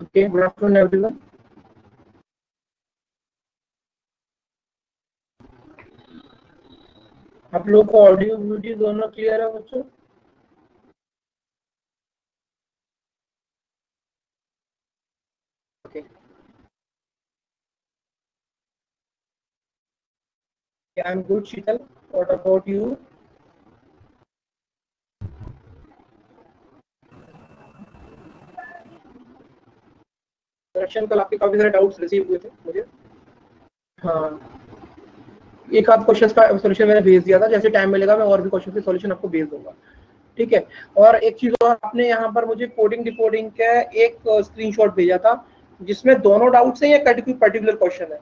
Okay, good afternoon everyone. आप लोग को ऑडियो वीडियो दोनों क्लियर है बच्चों? Okay, I am good Sheetal, what about you? कल आपके काफी सारे डाउट्स रिसीव हुए थे मुझे। हाँ, एक आध क्वेश्चन का सॉल्यूशन मैंने भेज दिया था, जैसे टाइम मिलेगा मैं और भी क्वेश्चन के सॉल्यूशन आपको भेज दूंगा, ठीक है। और एक चीज और, आपने यहाँ पर मुझे कोडिंग डिकोडिंग का एक स्क्रीनशॉट भेजा था जिसमें दोनों डाउट्स हैं या पर्टिकुलर क्वेश्चन है?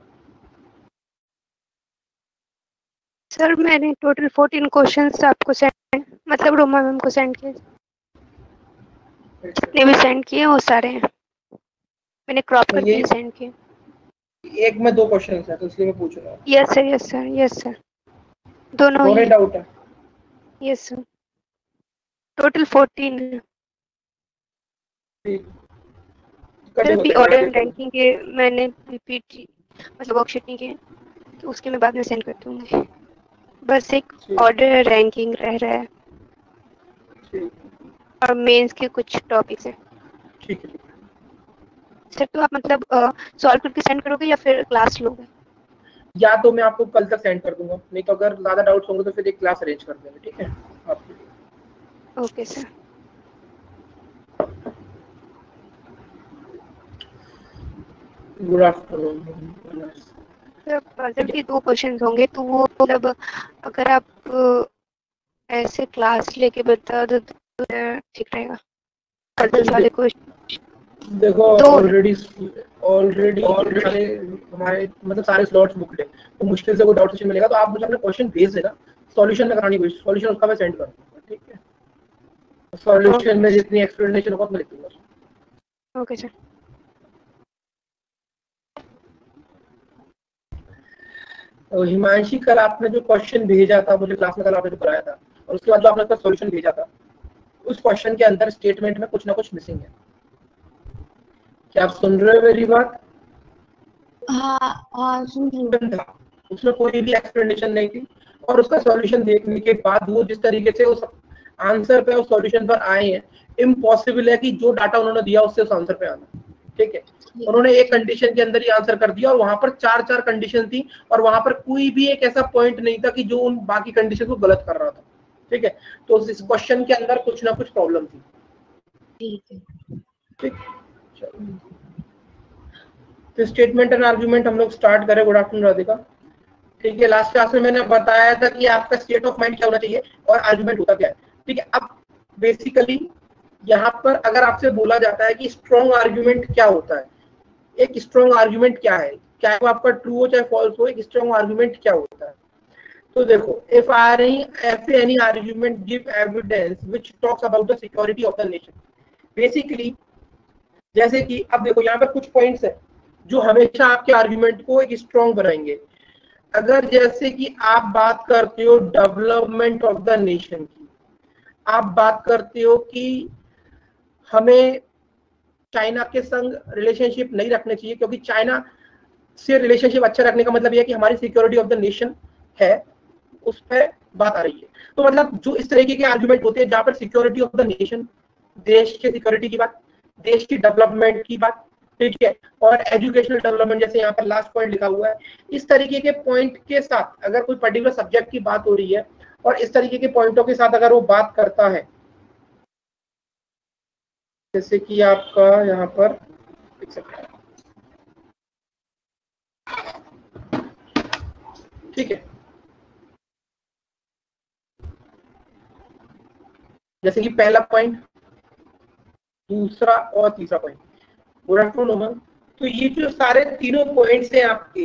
सर मैंने टोटल 14 क्वेश्चंस आपको सेंड, मतलब रोमा मैम को सेंड किए, जितने भी सेंड किए वो सारे हैं, मैंने क्रॉप करके सेंड किए। एक में 2 क्वेश्चन है तो इसलिए मैं पूछ रहा हूँ। Yes sir, yes sir, yes sir, दोनों ही डाउट है? यस सर, टोटल 14 है। सर अभी ऑर्डर एंड रैंकिंग के मैंने पीपीटी मतलब वर्कशीट नहीं किए, तो उसके मैं बाद में सेंड कर दूंगी। बस एक ऑर्डर रैंकिंग रह रहा है और मेंस के कुछ टॉपिक्स हैं। ठीक है सर, तो आप मतलब सॉल्व करके सेंड करोगे या फिर क्लास लोगे? या तो मैं आपको कल तक सेंड कर दूंगा, नहीं तो अगर ज्यादा डाउट्स होंगे तो फिर एक क्लास अरेंज कर देंगे, ठीक है आपके लिए। Okay sir. Good afternoon. Sir puzzle के 2 क्वेश्चन होंगे, तो वो मतलब अगर आप ऐसे क्लास लेके बता दो तो ठीक रहेगा। पजल वाले क्वेश्चन देखो ऑलरेडी सारे हमारे मतलब सारे स्लॉट्स बुक्ड है, तो मुश्किल से कोई डाउट सेशन मिलेगा तो आप मुझे अपना क्वेश्चन भेज देना, सॉल्यूशन में करानी कोशिश, सॉल्यूशन उसका मैं सेंड कर दूंगा, ठीक है। सॉल्यूशन में जितनी एक्सप्लेनेशन होगा मैं लिख दूंगा। Okay sir. तो हिमांशी, कल आपने जो क्वेश्चन भेजा था मुझे क्लास में, कल आपने जो कराया था और उसके बाद जो आपने उसका सॉल्यूशन भेजा था, उस क्वेश्चन के अंदर स्टेटमेंट में कुछ ना कुछ मिसिंग है। क्या आप सुन रहे हो मेरी बात? हाँ सुन रही हूँ। उसमें कोई भी एक्सप्लेनेशन नहीं थी और उसका सॉल्यूशन देखने के बाद वो जिस तरीके से उस आंसर पे उस सॉल्यूशन पर आए हैं, इम्पॉसिबल है कि जो डाटा उन्होंने दिया उससे उस आंसर पे आना, ठीक है। उन्होंने एक कंडीशन के अंदर ही आंसर कर दिया और वहां पर 4 कंडीशन थी और वहां पर कोई भी एक ऐसा पॉइंट नहीं था कि जो उन बाकी कंडीशन को गलत कर रहा था, ठीक है। तो इस क्वेश्चन के अंदर कुछ ना कुछ प्रॉब्लम थी, ठीक है, ठीक। तो स्टेटमेंट एंड आर्गुमेंट हम लोग स्टार्ट करें। गुड आफ्टरनून राधिका, ठीक है। लास्ट क्लास में मैंने बताया था कि आपका स्टेट ऑफ माइंड क्या होना चाहिए और आर्गुमेंट होता क्या है, ठीक है। अब बेसिकली यहाँ पर अगर आपसे बोला जाता है कि स्ट्रॉन्ग आर्गुमेंट क्या होता है, एक स्ट्रॉन्ग आर्गुमेंट क्या है, चाहे वो आपका ट्रू हो चाहे फॉल्स हो, एक स्ट्रॉन्ग आर्गुमेंट क्या होता है। तो देखो, if any argument give evidence which talks about the security of the nation. Basically जैसे कि अब देखो यहाँ पर कुछ पॉइंट्स है जो हमेशा आपके आर्गुमेंट को एक स्ट्रॉन्ग बनाएंगे। अगर जैसे कि आप बात करते हो डेवलपमेंट ऑफ द नेशन की, आप बात करते हो कि हमें चाइना के संग रिलेशनशिप नहीं रखने चाहिए क्योंकि चाइना से रिलेशनशिप अच्छा रखने का मतलब यह है कि हमारी सिक्योरिटी ऑफ द नेशन है, उस पर बात आ रही है। तो मतलब जो इस तरीके के आर्गुमेंट होते हैं जहां पर सिक्योरिटी ऑफ द नेशन, देश के सिक्योरिटी की बात, देश की डेवलपमेंट की बात, ठीक है, और एजुकेशनल डेवलपमेंट जैसे यहाँ पर लास्ट पॉइंट लिखा हुआ है, इस तरीके के पॉइंट के साथ अगर कोई पर्टिकुलर सब्जेक्ट की बात हो रही है और इस तरीके के पॉइंटों के साथ अगर वो बात करता है, जैसे कि आपका यहाँ पर लिख सकते हैं, ठीक है, जैसे कि पहला पॉइंट, दूसरा और तीसरा पॉइंट। गुड आफ्टरनून उमंग। तो ये जो सारे तीनों पॉइंट्स हैं आपके,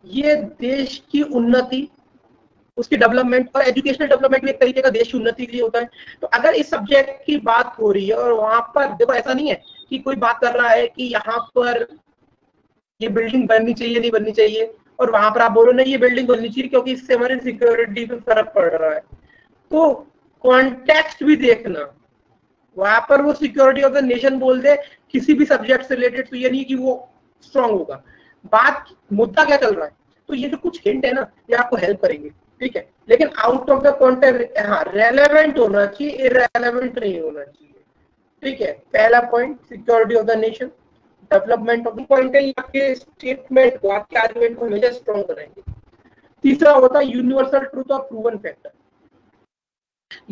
ये देश की उन्नति, उसकी डेवलपमेंट और एजुकेशनल डेवलपमेंट भी एक तरीके का देश की उन्नति के लिए होता है। तो अगर इस सब्जेक्ट की बात हो रही है और वहां पर देखो ऐसा नहीं है कि कोई बात कर रहा है कि यहाँ पर ये बिल्डिंग बननी चाहिए नहीं बननी चाहिए और वहां पर आप बोलो नहीं ये बिल्डिंग बननी चाहिए क्योंकि इससे हमारी सिक्योरिटी पे फर्क पड़ रहा है, तो कॉन्टेक्स्ट भी देखना। वहां पर वो सिक्योरिटी ऑफ द नेशन बोल दे किसी भी सब्जेक्ट से रिलेटेड, तो ये नहीं कि वो स्ट्रांग होगा। बात मुद्दा क्या चल रहा है, तो ये जो कुछ हिंट है ना ये आपको हेल्प करेंगे, ठीक है, लेकिन आउट ऑफ द कॉन्टेक्स्ट, हाँ रेलेवेंट होना चाहिए, इररेलेवेंट नहीं होना चाहिए, ठीक है। पहला point security of the nation, development of the point है, आपके स्टेटमेंट को, आपके आर्गुमेंट को हमेशा स्ट्रॉन्ग करेंगे। तीसरा होता है यूनिवर्सल ट्रूथ और प्रूवन फैक्टर,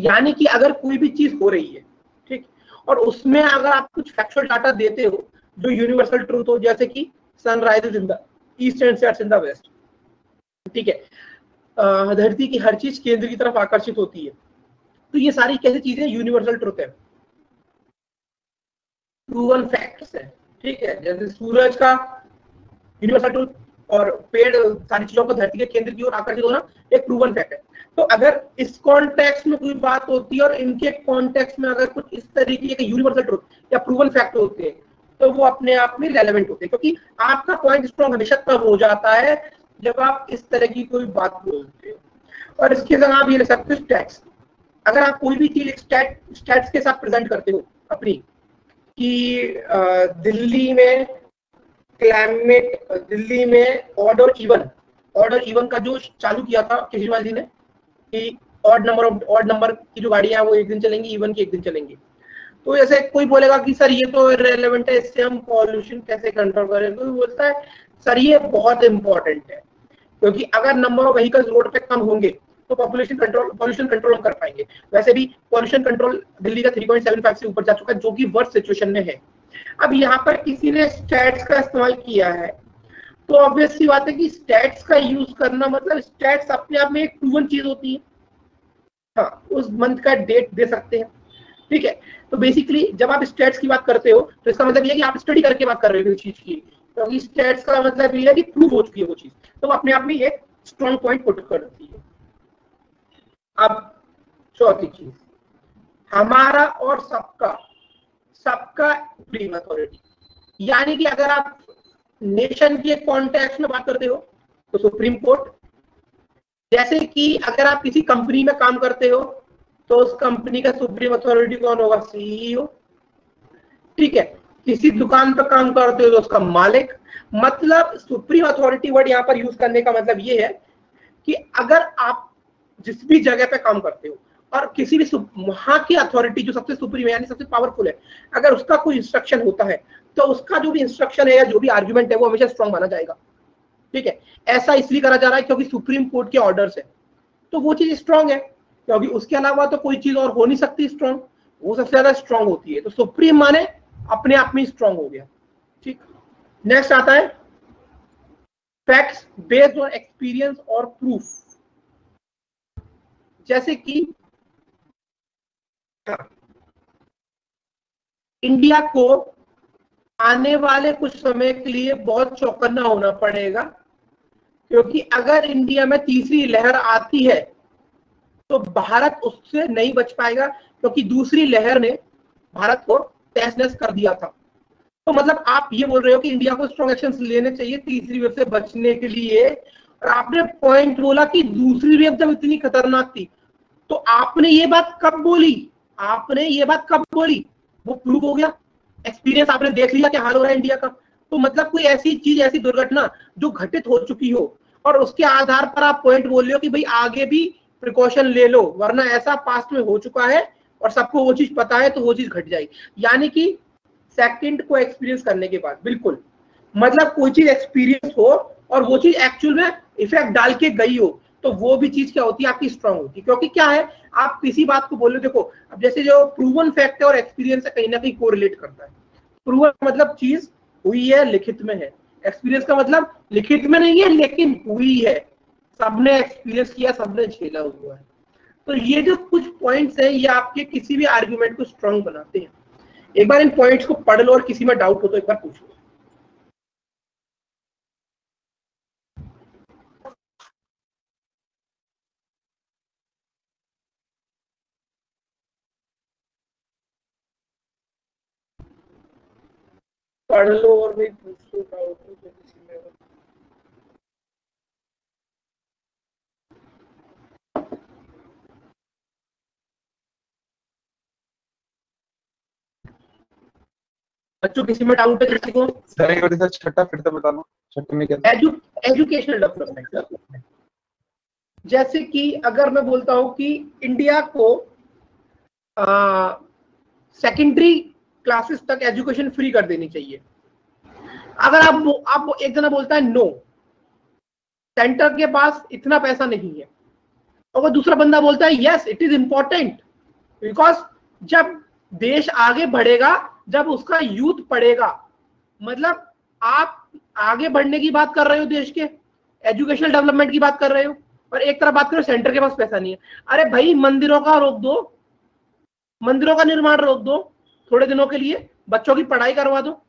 यानी कि अगर कोई भी चीज हो रही है, ठीक, और उसमें अगर आप कुछ फैक्चुअल डाटा देते हो जो यूनिवर्सल ट्रूथ हो, जैसे कि sunrise in the east and sets in the west, ठीक है, धरती की हर चीज केंद्र की तरफ आकर्षित होती है, तो ये सारी कैसी चीजें यूनिवर्सल ट्रूथ है, प्रूवन फैक्ट्स है, ठीक है। जैसे सूरज का यूनिवर्सल ट्रूथ और पेड़ सारी चीजों को धरती के केंद्र की ओर आकर्षित होना एक प्रूवन फैक्ट है। तो अगर इस कॉन्टेक्स्ट में कोई बात होती है और इनके कॉन्टेक्स्ट में अगर कुछ इस तरीके के यूनिवर्सल ट्रूथ या प्रूवन फैक्ट होते हैं तो वो अपने आप में रेलेवेंट होते हैं, क्योंकि आपका पॉइंट स्ट्रॉन्ग हमेशा तब हो जाता है जब आप इस तरह की कोई बात बोलते हो। और इसके संग आप ये ले सकते हो स्टैट्स, अगर आप कोई भी चीज स्टैट्स के साथ प्रेजेंट करते हो अपनी, कि दिल्ली में क्लाइमेट, दिल्ली में ऑर्डर इवन का जो चालू किया था केजरीवाल जी ने, कि ऑड नंबर की जो गाड़ियां वो एक दिन चलेंगी, इवन की एक दिन चलेंगी, तो ऐसे कोई बोलेगा कि सर ये तो इररिलेवेंट है, इससे हम पॉल्यूशन कैसे कंट्रोल करें, तो बोलता है सर ये बहुत इंपॉर्टेंट है, क्योंकि अगर नंबर ऑफ व्हीकल्स रोड पे कम होंगे तो पॉल्यूशन कंट्रोल हम कर पाएंगे। वैसे भी पॉल्यूशन कंट्रोल दिल्ली का 3.75 से ऊपर जा चुका है, जो कि वर्स्ट सिचुएशन में है। अब यहाँ पर किसी ने स्टैट्स का इस्तेमाल किया है, तो ऑब्वियस सी बात है कि स्टैट्स का यूज करना, मतलब स्टैट्स अपने आप में एक प्रूवन चीज होती है, हाँ उस मंथ का डेट दे सकते हैं, ठीक है। तो बेसिकली जब आप स्टैट्स की बात करते हो तो इसका मतलब ये है कि आप स्टडी करके बात कर रहे हो किसी चीज की, क्योंकि स्टैट्स का मतलब ये है कि प्रूव हो चुकी है वो चीज, तो अपने आप में एक स्ट्रॉन्ग पॉइंट पुट करती है। अब चौथी चीज, हमारा और सबका सुप्रीम अथॉरिटी, यानी कि अगर आप नेशन के कॉन्टेक्स्ट में बात करते हो तो सुप्रीम कोर्ट, जैसे कि अगर आप किसी कंपनी में काम करते हो तो उस कंपनी का सुप्रीम अथॉरिटी कौन होगा, सीईओ, ठीक है। किसी दुकान पर काम करते हो तो उसका मालिक, मतलब सुप्रीम अथॉरिटी वर्ड यहाँ पर यूज करने का मतलब ये है कि अगर आप जिस भी जगह पे काम करते हो और किसी भी वहां की अथॉरिटी जो सबसे सुप्रीम है यानी सबसे पावरफुल है, अगर उसका कोई इंस्ट्रक्शन होता है तो उसका जो भी इंस्ट्रक्शन है या जो भी आर्ग्यूमेंट है वो हमेशा स्ट्रॉन्ग माना जाएगा, ठीक है। ऐसा इसलिए करा जा रहा है क्योंकि सुप्रीम कोर्ट के ऑर्डर्स है, तो वो चीज स्ट्रॉन्ग है, क्योंकि उसके अलावा तो कोई चीज और हो नहीं सकती स्ट्रॉन्ग, वो सबसे ज्यादा स्ट्रॉन्ग होती है, तो सुप्रीम माने अपने आप में स्ट्रॉन्ग हो गया, ठीक। नेक्स्ट आता है फैक्ट्स बेस्ड ऑन एक्सपीरियंस और प्रूफ, जैसे कि इंडिया को आने वाले कुछ समय के लिए बहुत चौकन्ना होना पड़ेगा, क्योंकि अगर इंडिया में तीसरी लहर आती है तो भारत उससे नहीं बच पाएगा, क्योंकि दूसरी लहर ने भारत को तहस नहस कर दिया था। तो मतलब आप ये बोल रहे हो कि इंडिया को स्ट्रॉन्ग एक्शन लेने चाहिए तीसरी वेव से बचने के लिए, और आपने पॉइंट बोला कि दूसरी वेव जब इतनी खतरनाक थी, तो आपने ये बात कब बोली, वो प्रूव हो गया, एक्सपीरियंस आपने देख लिया क्या हाल हो रहा है इंडिया का, तो मतलब कोई ऐसी चीज, ऐसी दुर्घटना जो घटित हो चुकी हो और उसके आधार पर आप पॉइंट बोल रहे हो कि भाई आगे भी प्रिकॉशन ले लो, वरना ऐसा पास्ट में हो चुका है और सबको वो चीज पता है तो वो चीज घट जाएगी, यानी कि सेकंड को एक्सपीरियंस करने के बाद, बिल्कुल, मतलब कोई चीज एक्सपीरियंस हो और वो चीज एक्चुअल में इफेक्ट डाल के गई हो, तो वो भी चीज क्या होती है आपकी स्ट्रांग होती है, क्योंकि क्या है आप किसी बात को बोल रहे हो, देखो अब जैसे जो प्रूवन फैक्ट है और एक्सपीरियंस है कहीं ना कहीं कोरिलेट करता है। प्रूवन मतलब चीज हुई है, लिखित में है, एक्सपीरियंस का मतलब लिखित में नहीं है लेकिन हुई है, सबने एक्सपीरियंस किया, सबने झेला हुआ है। तो ये जो कुछ पॉइंट्स हैं ये आपके किसी भी आर्ग्यूमेंट को स्ट्रांग बनाते हैं। एक बार इन पॉइंट्स को पढ़ लो और किसी में डाउट हो तो एक बार पूछ लो। पढ़ लो और भी पूछ लो डाउट हो तो किसी में। बच्चों किसी में डाउट है किसी को? सर एक बार सर छठा फिर से बताना, छठे में क्या? Educational development. जैसे कि अगर मैं बोलता हूं कि इंडिया को सेकेंडरी क्लासेस तक एजुकेशन फ्री कर देनी चाहिए। अगर आप एक जना बोलता है नो, सेंटर के पास इतना पैसा नहीं है, और वो दूसरा बंदा बोलता है yes it is important, because जब देश आगे बढ़ेगा, जब उसका यूथ पढ़ेगा, मतलब आप आगे बढ़ने की बात कर रहे हो, देश के एजुकेशनल डेवलपमेंट की बात कर रहे हो, और एक तरफ बात करो सेंटर के पास पैसा नहीं है। अरे भाई मंदिरों का रोक दो, मंदिरों का निर्माण रोक दो थोड़े दिनों के लिए, बच्चों की पढ़ाई करवा दो।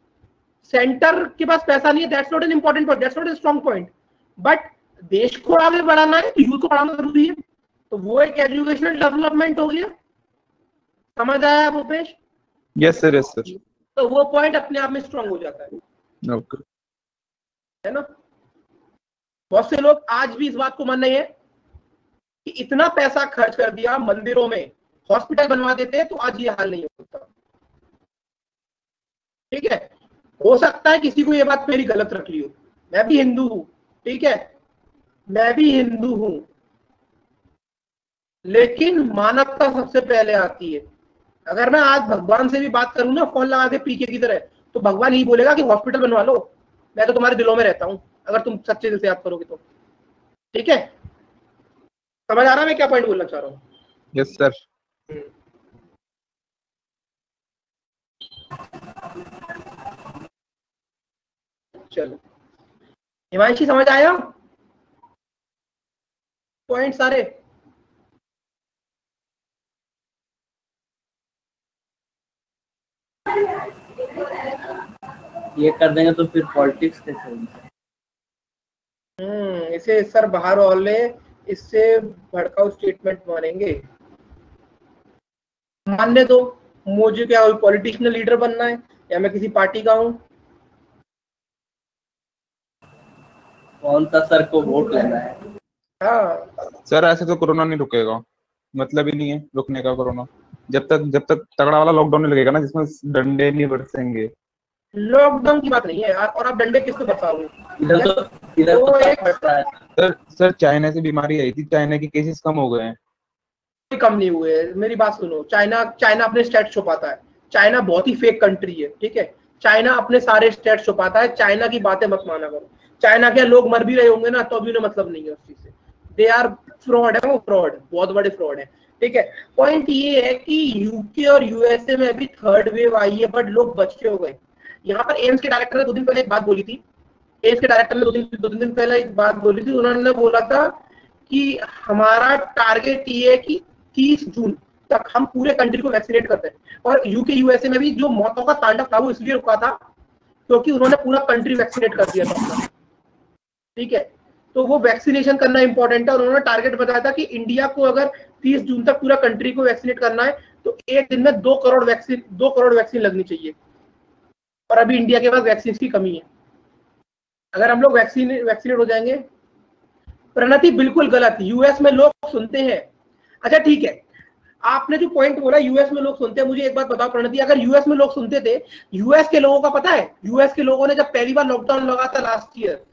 सेंटर के पास पैसा नहीं है, that's not an important point, that's not a strong point, but देश को आगे बढ़ाना है तो यूथ को पढ़ाना जरूरी है, तो वो एक एजुकेशनल डेवलपमेंट हो गया। समझ आया Bhupesh? Yes sir, yes sir. तो वो पॉइंट अपने आप में स्ट्रॉन्ग हो जाता है। ओके, है ना? बहुत से लोग आज भी इस बात को मान रहे हैं कि इतना पैसा खर्च कर दिया मंदिरों में, हॉस्पिटल बनवा देते तो आज ये हाल नहीं होता। ठीक है, हो सकता है किसी को ये बात मेरी गलत रख ली हो, मैं भी हिंदू हूं, ठीक है, मैं भी हिंदू हूं, लेकिन मानवता सबसे पहले आती है। अगर मैं आज भगवान से भी बात करूं ना फोन लगा के पीके की तरह, तो भगवान ही बोलेगा कि हॉस्पिटल बनवा लो, मैं तो तुम्हारे दिलों में रहता हूं, अगर तुम सच्चे दिल से याद करोगे तो। ठीक है, समझ आ रहा है मैं क्या पॉइंट बोलना चाह रहा हूँ? Yes sir. चलो हिमांशी, समझ आया पॉइंट सारे? ये कर देंगे तो फिर पॉलिटिक्स कैसे होगी? इसे सर बाहर वाले इससे भड़काऊ स्टेटमेंट मानेंगे। मानने दो, मुझे क्या कोई पॉलिटिशियन लीडर बनना है या मैं किसी पार्टी का हूँ? कौन सा सर को वोट लेना है? हाँ सर ऐसे तो कोरोना नहीं रुकेगा, मतलब ही नहीं है रुकने का कोरोना, जब तक तगड़ा वाला लॉकडाउन नहीं लगेगा ना, जिसमें डंडे नहीं बरसेंगे। लॉकडाउन की बात नहीं है, और आप डंडे किसको बरसाओगे? इधर तो एक पड़ता है। सर चाइना से बीमारी आई थी, चाइना के केसेस कम हो गए हैं। कोई कम नहीं हुए, मेरी बात सुनो। चाइना अपने स्टेट छुपाता है, चाइना बहुत ही फेक कंट्री है, ठीक है, चाइना अपने सारे स्टेट छुपाता है, चाइना की बातें मत माना करो। चाइना के लोग मर भी रहे होंगे ना, तो अभी उन्हें मतलब नहीं है उस चीज से, दे आर फ्रॉड है, वो फ्रॉड, बहुत बड़े फ्रॉड है। ठीक है, पॉइंट ये है कि यूके और यूएसए में अभी थर्ड वेव आई है, बट लोग बच के हो गए। यहाँ पर एम्स के डायरेक्टर ने 2 दिन पहले एक बात बोली थी, एम्स के डायरेक्टर ने 2 दिन पहले एक बात बोली थी, उन्होंने बोला था कि हमारा टारगेट ये है कि 30 जून तक हम पूरे कंट्री को वैक्सीनेट करते हैं। और यूके यूएसए में भी जो मौतों का तांडव था वो इसलिए रुका था क्योंकि उन्होंने पूरा कंट्री वैक्सीनेट कर दिया था। ठीक है, तो वो वैक्सीनेशन करना इंपॉर्टेंट है, और उन्होंने टारगेट बताया था कि इंडिया को अगर 30 जून तक पूरा कंट्री को वैक्सीनेट करना है तो एक दिन में 2 करोड़ वैक्सीन लगनी चाहिए, और अभी इंडिया के पास वैक्सीन की कमी है। अगर हम लोग वैक्सीनेट हो जाएंगे। प्रणति बिल्कुल गलत, यूएस में लोग सुनते हैं। अच्छा ठीक है, आपने जो पॉइंट बोला यूएस में लोग सुनते हैं, मुझे एक बात बताओ प्रणति, अगर यूएस में लोग सुनते थे, यूएस के लोगों का पता है, यूएस के लोगों ने जब पहली बार लॉकडाउन लगा था लास्ट ईयर,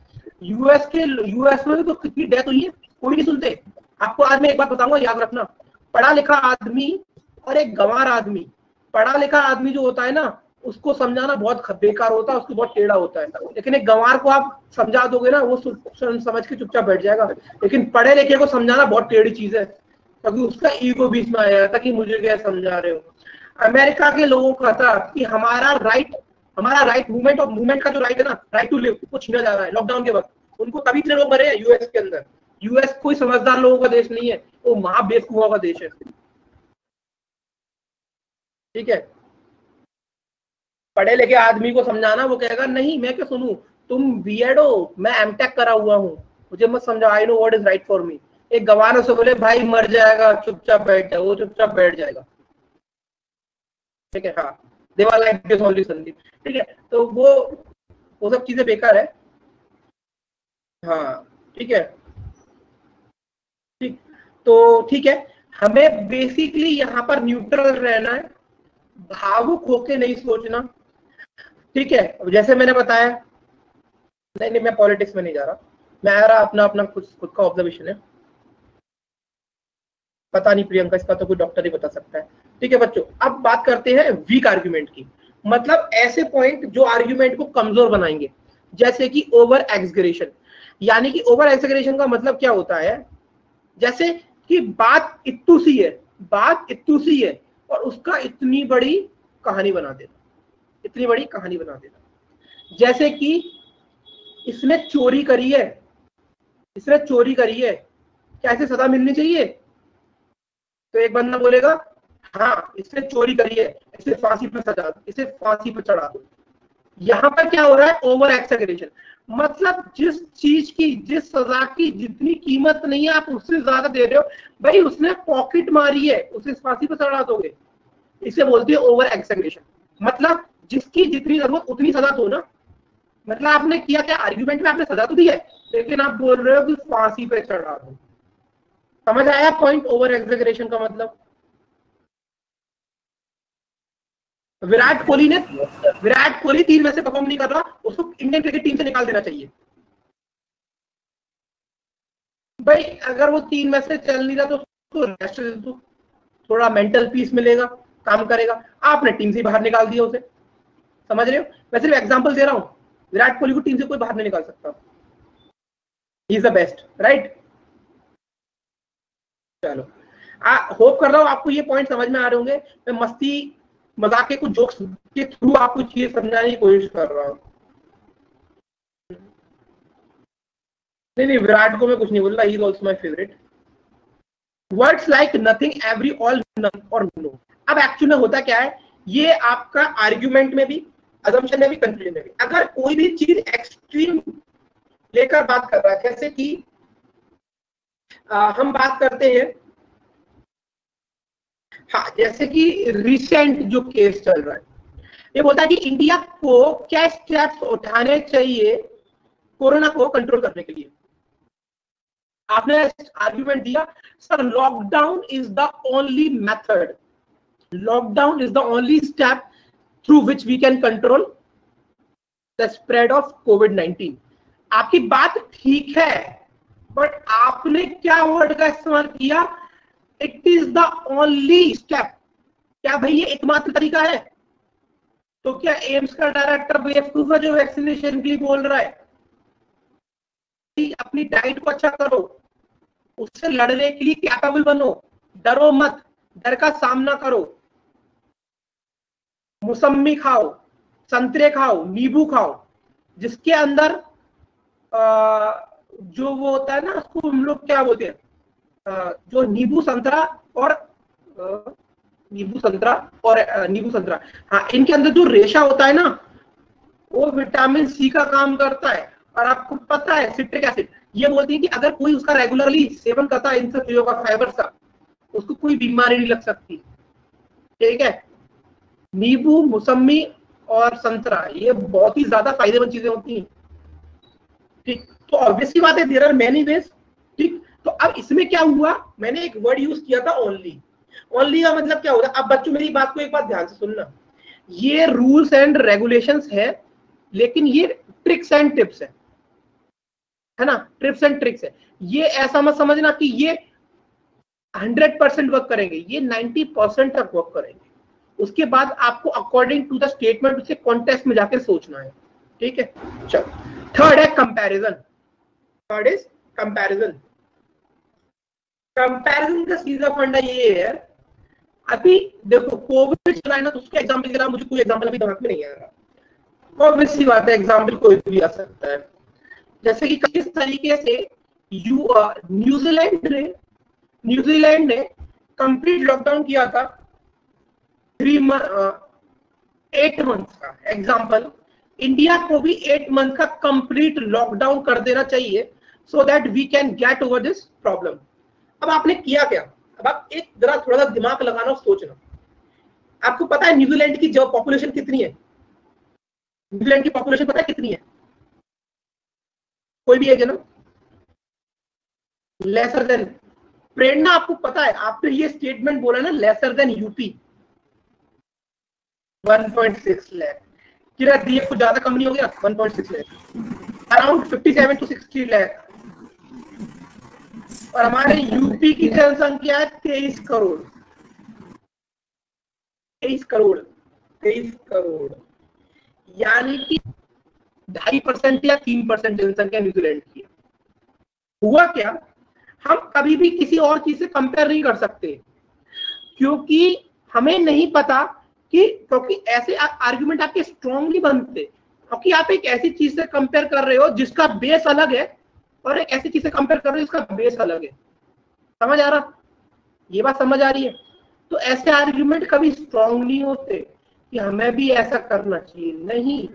यूएस में भी तो कितनी डेथ हुई है, कोई नहीं सुनते। आपको आज मैं एक बात बताऊंगा, याद रखना, पढ़ा लिखा आदमी और एक गंवार आदमी, पढ़ा लिखा आदमी जो होता है ना, उसको समझाना बहुत बेकार होता है, उसको बहुत टेढ़ा होता है, लेकिन एक गंवार को आप समझा दोगे ना, वो समझ के चुपचाप बैठ जाएगा। लेकिन पढ़े लिखे को समझाना बहुत टेढ़ी चीज है, क्योंकि उसका ईगो बीच में आ जाता कि मुझे क्या समझा रहे हो। अमेरिका के लोगों का था कि हमारा राइट मूवमेंट का जो राइट है ना, राइट टू लिव, वो छीना जा रहा है लॉकडाउन के वक्त। उनको तभी इतने लोग मरे हैं यूएस के अंदर। यूएस कोई समझदार लोगों का देश नहीं है, वो महाबेवकूफों का देश है। ठीक है, पढ़े लिखे आदमी को समझाना, वो कहेगा नहीं मैं क्या सुनूं, तुम बीएड हो, मैं एमटेक करा हुआ हूँ, मुझे मत समझाओ, I know what is right for me. एक गवार से बोले भाई मर जाएगा, चुपचाप बैठ जाओ, वो चुपचाप बैठ जाएगा। ठीक है, हाँ, देवा लाइक दिस ओनली संदीप। ठीक है, तो वो सब चीजें बेकार है। हाँ ठीक है, ठीक, तो ठीक है, हमें बेसिकली यहाँ पर न्यूट्रल रहना है, भावुक होके नहीं सोचना। ठीक है, जैसे मैंने बताया, नहीं मैं पॉलिटिक्स में नहीं जा रहा, मैं आ रहा अपना खुद का ऑब्जर्वेशन है। पता नहीं प्रियंका, इसका तो कोई डॉक्टर ही बता सकता है। ठीक है बच्चों, अब बात करते हैं वीक आर्ग्यूमेंट की, मतलब ऐसे पॉइंट जो आर्ग्यूमेंट को कमजोर बनाएंगे, जैसे कि ओवर एक्सग्रेशन। यानी कि ओवर एक्सग्रेशन का मतलब क्या होता है, जैसे कि बात इत्तू सी है और उसका इतनी बड़ी कहानी बना देना, जैसे कि इसने चोरी करी है, क्या इसे सजा मिलनी चाहिए? तो एक बंदा बोलेगा हाँ इसने चोरी करी है, इसे फांसी पर चढ़ा दो। यहां पर क्या हो रहा है, ओवर एक्सग्रेशन, मतलब जिस चीज की, जिस सजा की जितनी कीमत नहीं है आप उससे ज्यादा दे रहे हो। भाई उसने पॉकेट मारी है, उसे फांसी पर चढ़ा दोगे, इसे बोलते हैं ओवर एक्सग्रेशन। मतलब जिसकी जितनी जरूरत उतनी सजा दो ना। मतलब आपने किया क्या, आर्ग्यूमेंट में आपने सजा तो दी है, लेकिन आप बोल रहे हो कि फांसी पे चढ़ा दो। समझ आया पॉइंट ओवर एक्सग्रेशन का मतलब? विराट कोहली 3 मैच से परफॉर्म नहीं कर रहा, उसको इंडियन क्रिकेट टीम से निकाल देना चाहिए। भाई अगर वो 3 मैच से चल नहीं रहा तो उसको रेस्ट दे दो, थोड़ा मेंटल पीस मिलेगा, काम करेगा। आपने टीम से बाहर निकाल दिया उसे, समझ रहे हो? मैं सिर्फ एग्जांपल दे रहा हूं, विराट कोहली को टीम से कोई बाहर नहीं निकाल सकता, he is the best, right? चलो, होप कर रहा हूं आपको ये पॉइंट समझ में आ रहे होंगे। मैं मस्ती मजाक के कुछ जोक्स के थ्रू आपको चीज समझाने की कोशिश कर रहा हूं। नहीं विराट को मैं कुछ नहीं बोल रहा, he is also my favourite. Words like nothing, every, all, none और नो। अब एक्चुअली में होता क्या है, ये आपका आर्ग्यूमेंट में भी, असम्पशन में भी, कंक्लूजन में भी, अगर कोई भी चीज एक्सट्रीम लेकर बात कर रहा है, जैसे कि हम बात करते हैं, हाँ जैसे कि रिसेंट जो केस चल रहा है, ये बोलता है कि इंडिया को क्या स्टेप्स उठाने चाहिए कोरोना को कंट्रोल करने के लिए। आपने आर्ग्यूमेंट दिया, sir lockdown is the only method, lockdown is the only step through which we can control the spread of कोविड-19। आपकी बात ठीक है, बट आपने क्या वर्ड का इस्तेमाल किया, it is the only step. क्या भाई ये एकमात्र तरीका है? तो क्या एम्स का डायरेक्टर बेवकूफ है जो वैक्सीनेशन के लिए बोल रहा है? अपनी डाइट को अच्छा करो, उससे लड़ने के लिए कैपेबल बनो, डरो मत, डर का सामना करो, मौसम्मी खाओ, संतरे खाओ, नींबू खाओ, जिसके अंदर जो वो होता है ना, उसको हम लोग क्या बोलते हैं, जो नींबू संतरा और नींबू संतरा, हाँ, इनके अंदर जो रेशा होता है ना, वो विटामिन सी का काम करता है। और आपको पता है सिट्रिक एसिड, ये बोलती है कि अगर कोई उसका रेगुलरली सेवन करता है इन सब चीजों का, फाइबर्स का, उसको कोई बीमारी नहीं लग सकती। ठीक है, नींबू, मौसम्मी और संतरा ये बहुत ही ज्यादा फायदेमंद चीजें होती हैं। ठीक, तो ऑब्वियसली बात है, देयर आर मेनी वेज। ठीक, तो अब इसमें क्या हुआ, मैंने एक वर्ड यूज किया था ओनली। ओनली का मतलब क्या होता है? अब बच्चों मेरी बात को एक बात ध्यान से सुनना, ये रूल्स एंड रेगुलेशंस है, लेकिन ये ट्रिक्स एंड टिप्स है ना, ट्रिप्स एंड ट्रिक्स है। ये ऐसा मत समझना कि ये 100% वर्क करेंगे, ये 90% तक वर्क करेंगे। उसके बाद आपको अकॉर्डिंग टू द स्टेटमेंट उसे कॉन्टेक्स्ट में जाकर सोचना है। ठीक है, चलो, थर्ड है comparison. Third is comparison. Comparison का सीधा फंडा ये है, अभी देखो कोविड चला है ना, तो उसके एग्जाम्पल के लिए मुझे कोई एग्जाम्पल अभी दिमाग में नहीं आ रहा। ऑब्वियस सी बात है, एग्जाम्पल कोई भी आ सकता है। जैसे कि किस तरीके से न्यूजीलैंड ने कंप्लीट लॉकडाउन किया था 8 मंथ का। एग्जाम्पल, इंडिया को भी 8 मंथ का कंप्लीट लॉकडाउन कर देना चाहिए, so that we can get over this problem. अब आपने किया क्या? अब आप एक जरा थोड़ा सा दिमाग लगाना और सोचना। आपको पता है न्यूजीलैंड की जो पॉपुलेशन कितनी है? न्यूजीलैंड की पॉपुलेशन पता है कितनी है? कोई भी है ना? Lesser than. प्रेरणा आपको पता है, आपने ये स्टेटमेंट बोला ना, लेसर देन यूपी, 1.6 लाख। किराया DF कुछ ज्यादा कम नहीं हो गया 1.6 लाख, अराउंड 57 to 60 लाख। और हमारे यूपी की जनसंख्या है 23 करोड़, 23 करोड़, 23 करोड़, यानी कि 2.5% या 3% जनसंख्या न्यूजीलैंड की। हुआ क्या, हम कभी भी किसी और चीज से कंपेयर नहीं कर सकते, क्योंकि हमें नहीं पता कि, क्योंकि ऐसे आर्गुमेंट आपके स्ट्रांगली बनते, क्योंकि आप एक ऐसी चीज से कंपेयर कर रहे हो जिसका बेस अलग है, और एक ऐसी चीज से कंपेयर कर रहे हो जिसका बेस अलग है। समझ आ रहा, ये बात समझ आ रही है? तो ऐसे आर्गुमेंट कभी स्ट्रांग नहीं होते कि हमें भी ऐसा करना चाहिए, नहीं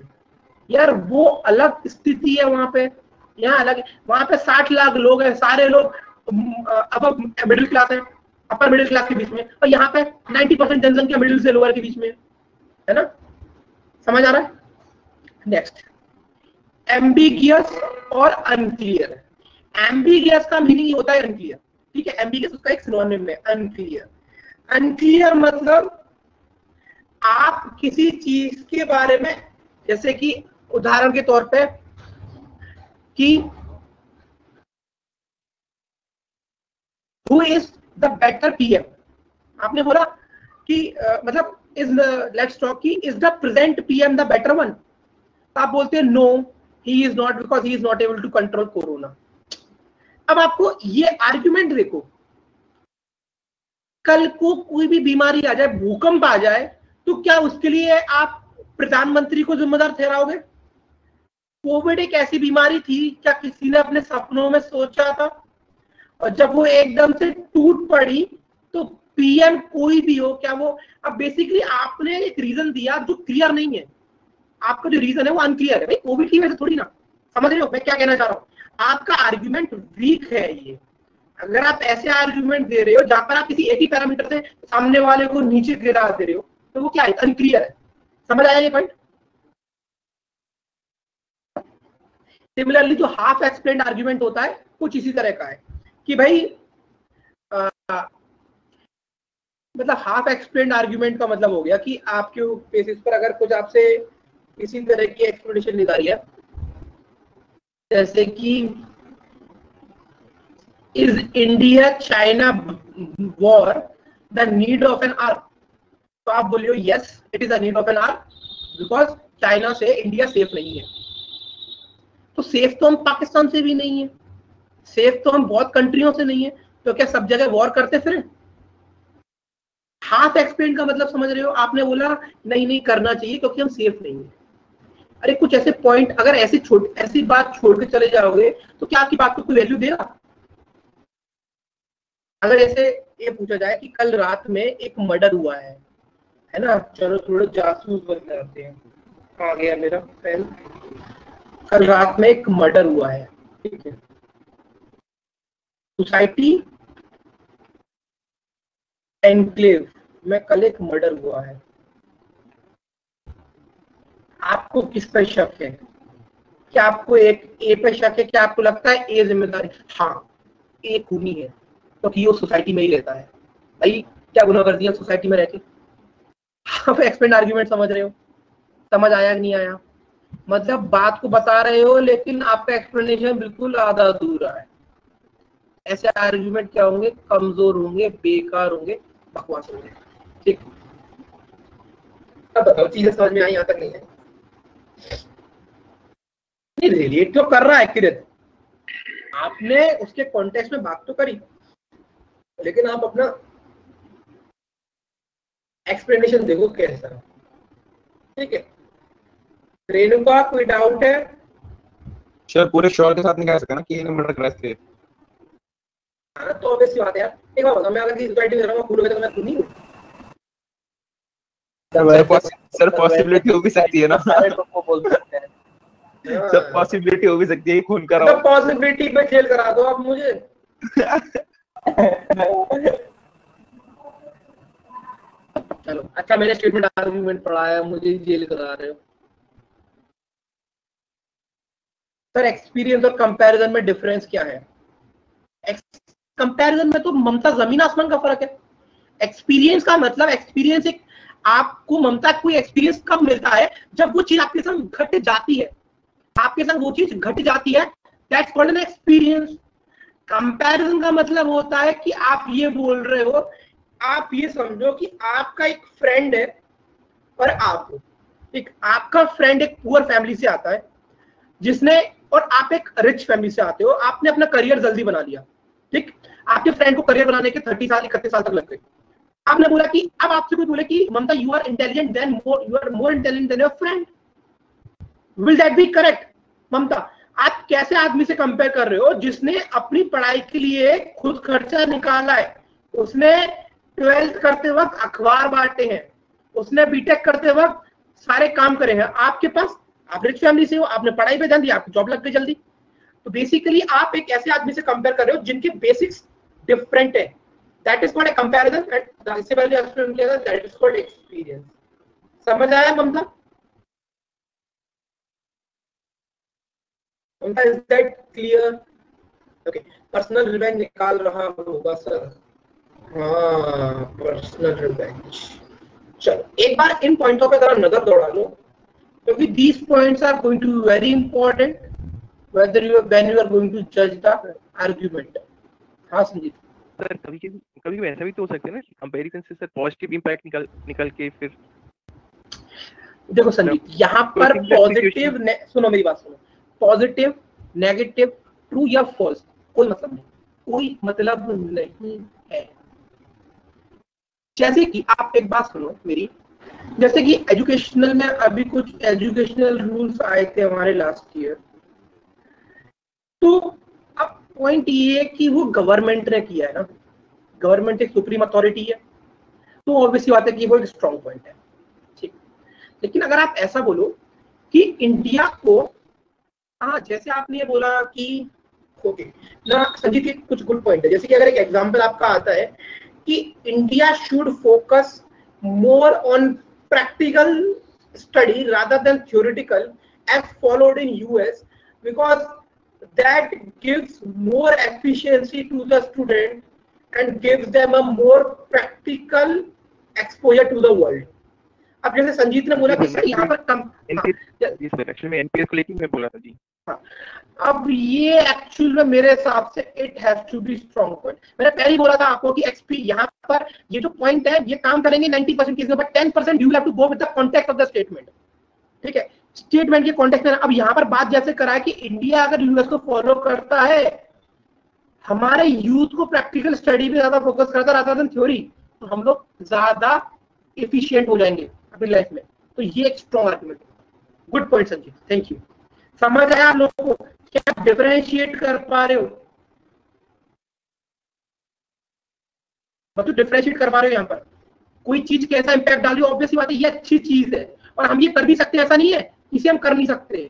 यार, वो अलग स्थिति है वहां पे, यहाँ अलग है। वहां पे 60 लाख लोग हैं, सारे लोग अब मिडिल क्लास है, अपर मिडिल क्लास के बीच में, और यहाँ पे 90% जनसंख्या मिडिल से लोअर के बीच में है ना। समझ आ रहा है? नेक्स्ट, एम्बिगियस और अनक्लियर। एम्बिगियस का मीनिंग होता है अनक्लियर, ठीक है, एम्बिगियस उसका एक सिनोनिम है अनक्लियर। अनक्लियर मतलब आप किसी चीज के बारे में, जैसे कि उदाहरण के तौर पे कि who is the better PM, आपने बोला कि मतलब इज, लेट्स टॉक कि is the present PM the better one, आप बोलते हैं no he is not because he is not able to control corona. अब आपको ये आर्ग्यूमेंट देखो, कल को कोई भी बीमारी आ जाए, भूकंप आ जाए, तो क्या उसके लिए आप प्रधानमंत्री को जिम्मेदार ठहराओगे? कोविड एक ऐसी बीमारी थी, क्या किसी ने अपने सपनों में सोचा था? और जब वो एकदम से टूट पड़ी तो पीएम कोई भी हो, क्या वो, अब बेसिकली आपने एक रीजन दिया जो क्लियर नहीं है, आपका जो रीजन है वो अनक्लियर है। भाई कोविड की वजह से थोड़ी ना, समझ रहे हो मैं क्या कहना चाह रहा हूँ? आपका आर्ग्यूमेंट वीक है ये। अगर आप ऐसे आर्ग्यूमेंट दे रहे हो जहां पर आप किसी एक ही पैरामीटर से सामने वाले को नीचे गिरा दे रहे हो, तो वो क्या है? अनक्लियर है। समझ आया ये पॉइंट? सिमिलरली जो हाफ एक्सप्लेन्ड आर्ग्यूमेंट होता है कुछ इसी तरह का है कि भाई मतलब हाफ एक्सप्लेन्ड आर्ग्यूमेंट का मतलब हो गया कि आपके बेसिस पर अगर कुछ आपसे किसी तरह की एक्सप्लेनेशन निकाली है, जैसे कि is India China war the need of an hour, तो आप बोलियो yes it is a need of an hour because China से इंडिया सेफ नहीं है। तो सेफ तो हम पाकिस्तान से भी नहीं है, सेफ तो हम बहुत कंट्रियों से नहीं है, तो क्या सब जगह वॉर करते फिर? हाफ एक्सप्लेन का मतलब समझ रहे हो? आपने बोला नहीं नहीं करना चाहिए क्योंकि हम सेफ नहीं है। अरे कुछ ऐसे पॉइंट, अगर ऐसी बात छोड़ के चले जाओगे तो क्या आपकी बात को कोई वैल्यू देगा? अगर ऐसे ये पूछा जाए कि कल रात में एक मर्डर हुआ है ना, चलो थोड़े जासूस बन जाते हैं, कहाँ गया मेरा पेन? कल रात में एक मर्डर हुआ है, ठीक है, सोसाइटी एनक्लेव में कल एक मर्डर हुआ है, आपको किस पे शक है? क्या आपको एक ए पे शक है? क्या आपको लगता है ए जिम्मेदारी? हाँ ए खूनी है क्योंकि वो सोसाइटी में ही रहता है। भाई क्या गुनाह कर दिया सोसाइटी में रहकर? आप एक्सपेंड आर्ग्यूमेंट समझ रहे हो? समझ आया कि नहीं आया? मतलब बात को बता रहे हो लेकिन आपका एक्सप्लेनेशन बिल्कुल आधा अधूरा है। ऐसे आर्ग्यूमेंट क्या होंगे? कमजोर होंगे, बेकार होंगे, बकवास होंगे। ठीक, अब बताओ चीजें समझ में आई? यहाँ तक नहीं है? रिलेट तो कर रहा है एक्यूरेट, आपने उसके कॉन्टेक्स्ट में बात तो करी, लेकिन आप अपना एक्सप्लेनेशन देखो कैसा। ठीक है, रेणुका कोई डाउट है? सर पूरे श्योर के साथ नहीं कह सकते ना कि ये मर्डर करा थे। हाँ तो ऑब्वियस बात है यार। एक बात बताओ, मैं अगर किसी सोसाइटी में रहूंगा, भूल गए तो मैं खुद नहीं हूँ? सर पॉसिबिलिटी हो भी सकती है ना, को बोल सकते हैं। सब पॉसिबिलिटी हो भी सकती है खून करा। तो पॉसिबिलिटी पे खेल करा दो आप मुझे। चलो अच्छा, मैंने स्टेटमेंट आर्गुमेंट पढ़ा है, मुझे जेल करा रहे हो सर। एक्सपीरियंस और कंपैरिजन में डिफरेंस क्या है? कंपैरिजन में तो ममता जमीन आसमान का फर्क है। एक्सपीरियंस का मतलब, एक्सपीरियंस एक आपको ममता कोई एक्सपीरियंस कब मिलता है? जब वो चीज आपके संग घट जाती है, आपके संग वो चीज घट जाती है, that's called an experience. Comparison का मतलब होता है कि आप ये बोल रहे हो, आप ये समझो कि आपका एक फ्रेंड है और आप हो, ठीक, आपका फ्रेंड एक पुअर फैमिली से आता है जिसने, और आप एक रिच फैमिली से आते हो, आपने अपना करियर जल्दी बना लिया, ठीक, आपके फ्रेंड को करियर बनाने के 30 साल 31 साल तक लग गए। आपने बोला कि अब आपसे कोई बोले कि Mamta you are intelligent than more, you are more intelligent than your friend, will that be correct? Mamta, आप कैसे आदमी से कंपेयर कर रहे हो जिसने अपनी पढ़ाई के लिए खुद खर्चा निकाला है, उसने 12th करते वक्त अखबार बांटे हैं, उसने बीटेक करते वक्त सारे काम करे हैं, आपके पास, आप रिच फैमिली से हो, आपने पढ़ाई पे ध्यान दिया, आपकी जॉब लग गई जल्दी। तो बेसिकली आप एक ऐसे आदमी से कंपेयर कर रहे हो जिनके बेसिक्स डिफरेंट है, that is called a comparison and इससे पहले एक्सप्लेन किया था, दैट इज कॉल्ड एक्सपीरियंस। समझ आया Mamta? Is that clear? Okay, personal revenge निकाल रहा होगा सर। हाँ, पर्सनल रिवेंज। चलो एक बार इन पॉइंटों पे जरा नजर दौड़ा लो, क्योंकि these points are going to be very important whether you when you are going to judge the argument। हाँ संजीत सर, कभी ऐसा भी तो हो सकता है ना कंपैरिजन से सर पॉजिटिव इंपैक्ट निकल के फिर। देखो संजीत, यहाँ पर पॉजिटिव, सुनो मेरी बात सुनो, पॉजिटिव, नेगेटिव, ट्रू या फॉल्स कोई मतलब नहीं, कोई मतलब नहीं है। जैसे कि आप एक बात सुनो मेरी, जैसे कि एजुकेशनल में अभी कुछ एजुकेशनल रूल्स आए थे हमारे लास्ट ईयर, तो अब पॉइंट ये है कि वो गवर्नमेंट ने किया है ना, गवर्नमेंट एक सुप्रीम अथॉरिटी है, तो ऑब्वियसली बात है कि वो एक स्ट्रॉन्ग पॉइंट है, ठीक। लेकिन अगर आप ऐसा बोलो कि इंडिया को, हाँ जैसे आपने ये बोला कि ओके ना संजीत, के कुछ गुड पॉइंट है, जैसे कि अगर एक एग्जांपल आपका आता है कि India should focus more on practical study rather than theoretical as followed in US, because that gives more efficiency to the student and gives them a more practical exposure to the world। अब जैसे संजीत ने बोला कि sir यहाँ पर कम, actually में NPS को लेकर मैं बोला था जी। हाँ, अब ये एक्चुअल में मेरे हिसाब से it has to be strong point. मैंने पहले ही बोला था आपको कि एक्सपी यहाँ पर ये जो पॉइंट है ये काम करेंगे 90% केस में, but 10% you have to go with the context of the statement, ठीक है, स्टेटमेंट के कॉन्टेक्स्ट में। अब यहाँ पर बात जैसे करा है कि इंडिया अगर यूएस को फॉलो करता है, हमारे यूथ को प्रैक्टिकल स्टडी पे ज्यादा फोकस करता रहता है थ्योरी, तो हम लोग ज्यादा एफिशिएंट हो जाएंगे अपनी लाइफ में। तो ये एक स्ट्रॉन्ग आर्गुमेंट है। Good point Sanjeet, thank you. समझ आया आप लोगों को? क्या आप डिफरेंशिएट कर पा रहे हो? मतलब डिफरेंशिएट कर पा रहे हो यहाँ पर कोई चीज कैसा इंपैक्ट डाल रही है? ऑब्वियसली बात है ये अच्छी चीज है और हम ये कर भी सकते हैं, ऐसा नहीं है इसे हम कर नहीं सकते।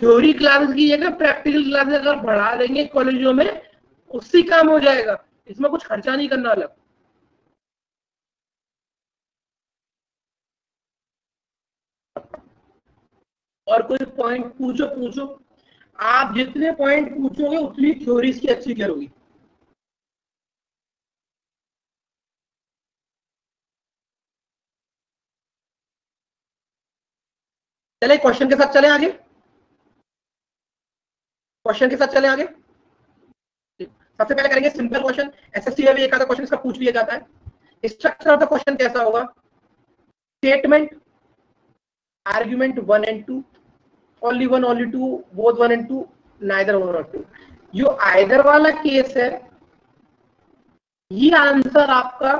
थ्योरी क्लासेस की जगह प्रैक्टिकल क्लासेस अगर बढ़ा देंगे कॉलेजों में, उससे काम हो जाएगा, इसमें कुछ खर्चा नहीं करना अलग। और कोई पॉइंट पूछो, आप जितने पॉइंट पूछोगे उतनी थ्योरीज की अच्छी क्लियर होगी। चले क्वेश्चन के साथ चले आगे, क्वेश्चन के साथ चले आगे। सबसे पहले करेंगे सिंपल क्वेश्चन। एसएससी में भी एक आधा क्वेश्चन इसका पूछ लिया जाता है। स्ट्रक्चर ऑफ द क्वेश्चन कैसा होगा? Statement, argument 1 and 2, only 1 only 2, both 1 and 2, neither 1 or 2। जो आइदर वाला केस है ये आंसर आपका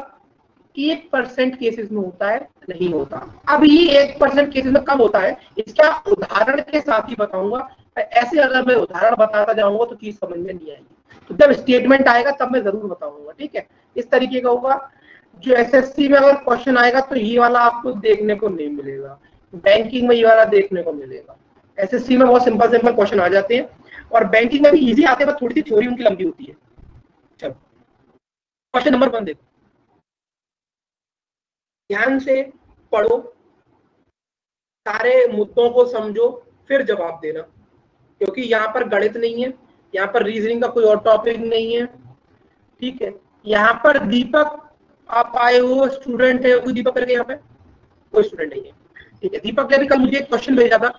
1% केसेस में होता है, नहीं होता। अब ये 1% केसेस में कब होता है इसका उदाहरण के साथ ही बताऊंगा। ऐसे अगर मैं उदाहरण बताता जाऊंगा तो चीज समझ में नहीं आएगी, तो जब स्टेटमेंट आएगा तब मैं जरूर बताऊंगा, ठीक है। इस तरीके का होगा। जो एसएससी में अगर क्वेश्चन आएगा तो ये वाला आपको देखने को नहीं मिलेगा, बैंकिंग में ये वाला देखने को मिलेगा। एसएससी में बहुत सिंपल क्वेश्चन आ जाते हैं और बैंकिंग में भी इजी आते हैं, बस थोड़ी सी थ्योरी उनकी लंबी होती है। चलो क्वेश्चन नंबर 1 देखो, ध्यान से पढ़ो, सारे मुद्दों को समझो, फिर जवाब देना, क्योंकि यहाँ पर गणित नहीं है, यहाँ पर रीजनिंग का कोई और टॉपिक नहीं है, ठीक है। यहाँ पर दीपक आप आए हो, स्टूडेंट है कोई दीपक करके, यहाँ पे कोई स्टूडेंट नहीं है, ठीक है। दीपक ने भी कल मुझे एक क्वेश्चन भेजा था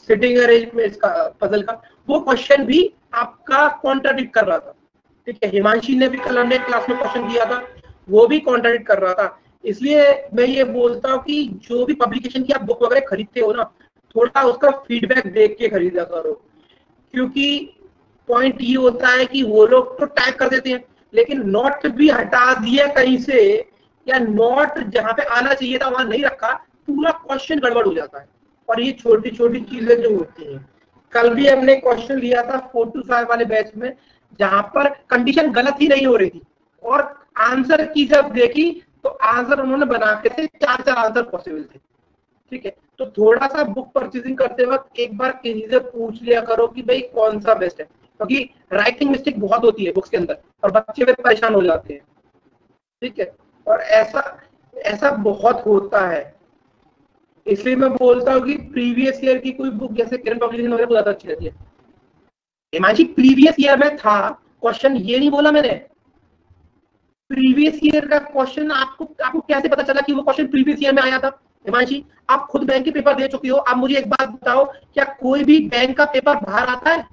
सिटिंग अरेंजमेंट इसका पजल का, वो क्वेश्चन भी आपका कॉन्ट्राडिक्ट कर रहा था, ठीक है। हिमांशी ने भी कल हमने क्लास में क्वेश्चन किया था, वो भी कॉन्ट्राडिक्ट कर रहा था। इसलिए मैं ये बोलता हूँ कि जो भी पब्लिकेशन की आप बुक वगैरह खरीदते हो ना, थोड़ा उसका फीडबैक देख के खरीदा करो, क्योंकि पॉइंट ये होता है कि वो लोग तो टाइप कर देते हैं, लेकिन नोट भी हटा दिया कहीं से, या नोट जहां पे आना चाहिए था वहां नहीं रखा, पूरा क्वेश्चन गड़बड़ हो जाता है। और ये छोटी छोटी चीजें जो होती हैं, कल भी हमने क्वेश्चन लिया था 4 to 5 वाले बैच में, जहां पर कंडीशन गलत ही नहीं हो रही थी, और आंसर की जब देखी तो आंसर उन्होंने बना के थे 4 आंसर पॉसिबल थे, ठीक है। तो थोड़ा सा बुक परचेजिंग करते वक्त एक बार किसी से पूछ लिया करो कि भाई कौन सा बेस्ट है, क्योंकि राइटिंग मिस्टेक बहुत होती है बुक्स के अंदर और बच्चे भी परेशान हो जाते हैं, ठीक है। और ऐसा बहुत होता है, इसलिए मैं बोलता हूँ कि प्रीवियस ईयर की कोई बुक जैसे किरण पब्लिकेशन वगैरह ज्यादा अच्छी रहती है। हिमांशी प्रीवियस ईयर में था क्वेश्चन, ये नहीं बोला मैंने, प्रीवियस ईयर का क्वेश्चन आपको कैसे पता चला कि वो क्वेश्चन प्रीवियस ईयर में आया था? हिमांशी आप खुद बैंक के पेपर दे चुकी हो, आप मुझे एक बात बताओ, क्या कोई भी बैंक का पेपर बाहर आता है?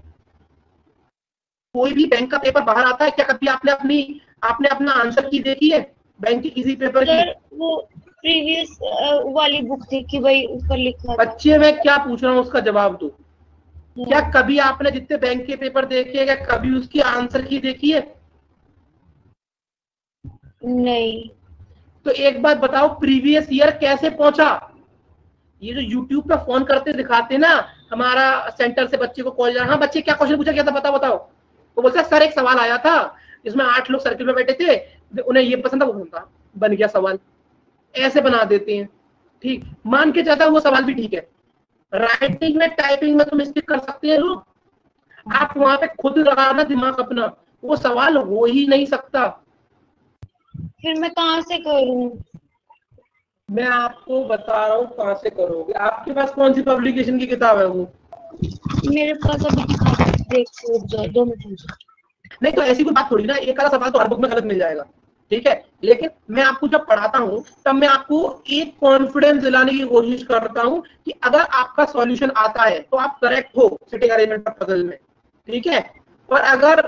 कोई भी बैंक का पेपर बाहर आता है क्या? कभी आपने अपना आंसर की देखी है बैंक के किसी पेपर की? वो प्रीवियस वाली बुक थी कि भाई ऊपर लिखा था। बच्चे मैं क्या पूछ रहा हूँ उसका जवाब दो। क्या कभी आपने जितने बैंक के पेपर देखे हैं, क्या कभी उसकी आंसर की देखी है? नहीं। तो एक बात बताओ, प्रीवियस ईयर कैसे पहुंचा? ये जो यूट्यूब पे फोन करते दिखाते ना, हमारा सेंटर से बच्चे को कॉल जा, हाँ बच्चे क्या क्वेश्चन पूछा गया था बताओ, तो बोलता है सर एक सवाल आया था जिसमें 8 लोग सर्किल में बैठे थे, उन्हें ये पसंद था वो पसंद था, बन गया सवाल। ऐसे बना देते हैं, ठीक, मान के जाता है वो सवाल भी ठीक है। राइटिंग में टाइपिंग में तो मिस्टेक कर सकते हैं लोग, आप वहां पे खुद लगाना दिमाग अपना, वो सवाल हो ही नहीं सकता। फिर मैं कहाँ से करूँ? मैं आपको बता रहा हूँ कहाँ से करोगे। आपके पास कौन सी पब्लिकेशन की किताब है वो? मेरे पास अभी देख 2 मिनट। नहीं तो ऐसी कोई बात थोड़ी ना, एक आधा सवाल तो हर बुक में गलत मिल जाएगा, ठीक है। लेकिन मैं आपको जब पढ़ाता हूँ तब मैं आपको एक कॉन्फिडेंस दिलाने की कोशिश करता हूँ कि अगर आपका सॉल्यूशन आता है तो आप करेक्ट हो सिटिंग अरेंजमेंट पजल में, ठीक है। और अगर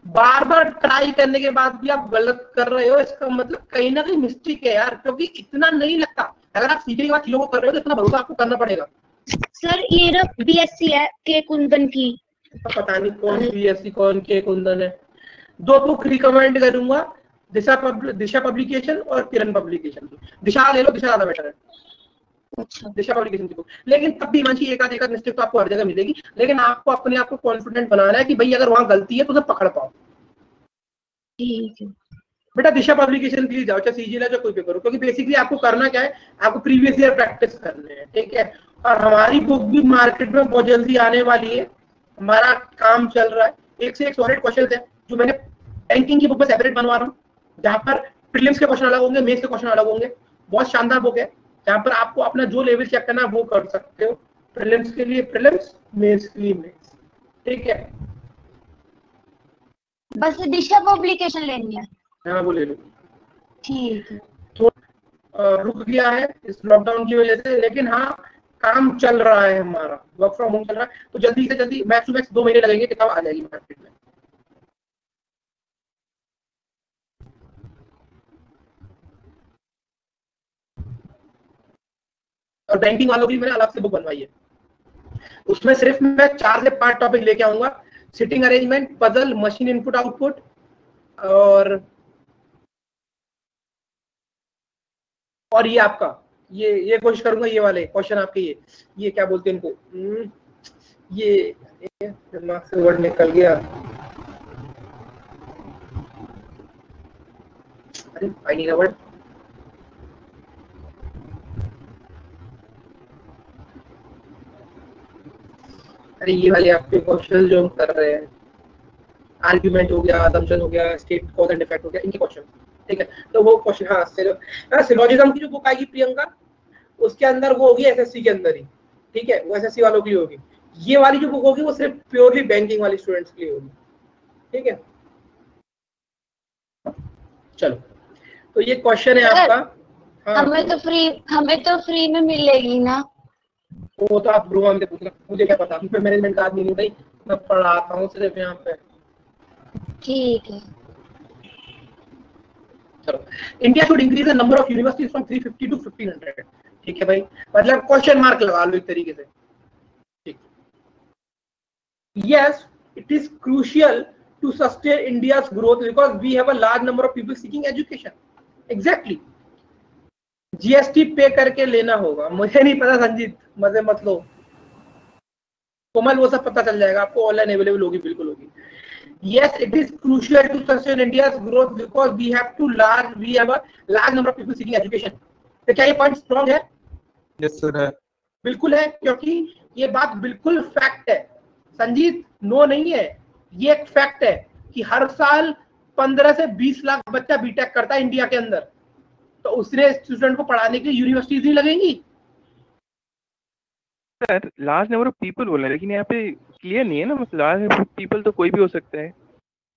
बार बार ट्राई करने के बाद भी आप गलत कर रहे हो, इसका मतलब कहीं ना कहीं मिस्टेक है यार, क्योंकि इतना नहीं लगता। अगर आप सीखने के बाद चीजों को कर रहे हो तो इतना भरोसा आपको करना पड़ेगा। सर ये ना बीएससी है के कुंदन की, पता नहीं कौन बीएससी कौन के कुंदन है। 2 बुक रिकमेंड करूंगा, दिशा पब्लिकेशन और किरण पब्लिकेशन की। दिशा ले लो, दिशा ज्यादा बेटर है। अच्छा। दिशा पब्लिकेशन की बुक, लेकिन तब भी हिमांशी एक आध मिस्टेक तो आपको हर जगह मिलेगी, लेकिन आपको अपने आप को कॉन्फिडेंट बनाना है कि भाई अगर वहां गलती है तो उसे पकड़ पाओ। ठीक है बेटा दिशा पब्लिकेशन के लिए जाओ, चाहे सीजीएल है चाहे कोई पेपर हो, क्योंकि बेसिकली आपको करना क्या है, आपको प्रीवियस ईयर प्रैक्टिस करने हैं, ठीक है। और हमारी बुक भी मार्केट में बहुत जल्दी आने वाली है, हमारा काम चल रहा है, एक से एक सॉलिड क्वेश्चन है जो मैंने बैंकिंग की बुक में सेपरेट बनवा रहा हूँ, जहाँ पर प्रीलिम्स के क्वेश्चन अलग होंगे, मेंस के क्वेश्चन अलग होंगे। बहुत शानदार बुक है जहाँ पर आपको अपना जो लेवल चेक करना है वो कर सकते हो, प्रीलिम्स के लिए प्रीलिम्स, मेंस के लिए मेंस, ठीक है। बस दिशा पब्लिकेशन लेनी है। हाँ वो ले लो। ठीक है। रुक गया है इस लॉकडाउन की वजह से, लेकिन हाँ काम चल रहा है, हमारा वर्क फ्रॉम होम चल रहा है, तो जल्दी से जल्दी मैक्स टू मैक्स 2 महीने लगेंगे, किताब आ जाएगी मार्केट में। और बैंकिंग वालों की मैंने अलग से बुक बनवाई है, उसमें सिर्फ मैं 4 से 5 टॉपिक लेके आऊंगा, sitting arrangement, puzzle, machine input output, और ये आपका ये कोशिश करूंगा ये वाले क्वेश्चन आपके, ये क्या बोलते हैं इनको, ये दिमाग से वर्ड निकल गया, अरे आई नीड अ वर्ड, अरे ये वाले आपके क्वेश्चन जो हम कर रहे हैं, आर्ग्यूमेंट हो गया, असम्पशन हो गया, स्टेट कॉज एंड इफेक्ट हो गया, इनके क्वेश्चन, ठीक है। तो वो क्वेश्चन, हाँ सिलोजिज्म की जो बुक आएगी प्रियंका, उसके अंदर वो होगी एसएससी के अंदर ही, ठीक है, वो एसएससी वालों की होगी। ये वाली जो बुक होगी वो सिर्फ प्योरली बैंकिंग वाली स्टूडेंट्स के लिए होगी, ठीक है। चलो तो ये क्वेश्चन है आपका। हाँ, हमें तो फ्री में मिलेगी ना। वो तो आप ब्रो हमसे पूछना, मुझे क्या पता, मैं मैनेजमेंट का आदमी नहीं भाई, मैं पढ़ाता हूँ सिर्फ यहाँ पे। ठीक है। चलो, India should increase the number of universities from 350 to 1500। ठीक है भाई, मतलब क्वेश्चन मार्क लगा लो एक तरीके से। ठीक, yes it is crucial to sustain India's growth because we have a large number of people seeking education. Exactly, GST पे करके लेना होगा, मुझे नहीं पता संजीत, मजे मत लो। कोमल वो सब पता चल जाएगा आपको, ऑनलाइन अवेलेबल होगी, बिल्कुल होगी। Yes, it is crucial to sustain India's growth because we have a large number of people seeking education. तो क्या ये पॉइंट स्ट्रॉन्ग है? यस सर है, बिल्कुल है, क्योंकि ये बात बिल्कुल फैक्ट है संजीत, नो नहीं है, ये एक फैक्ट है कि हर साल 15 से 20 लाख बच्चा बीटेक करता है इंडिया के अंदर, तो उसने स्टूडेंट को पढ़ाने के लिए यूनिवर्सिटीज नहीं लगेंगी। Sir large number of people बोल रहे हैं, लेकिन यहाँ पे क्लियर नहीं है ना, मतलब लार्ज नंबर ऑफ पीपल तो कोई भी हो सकता है।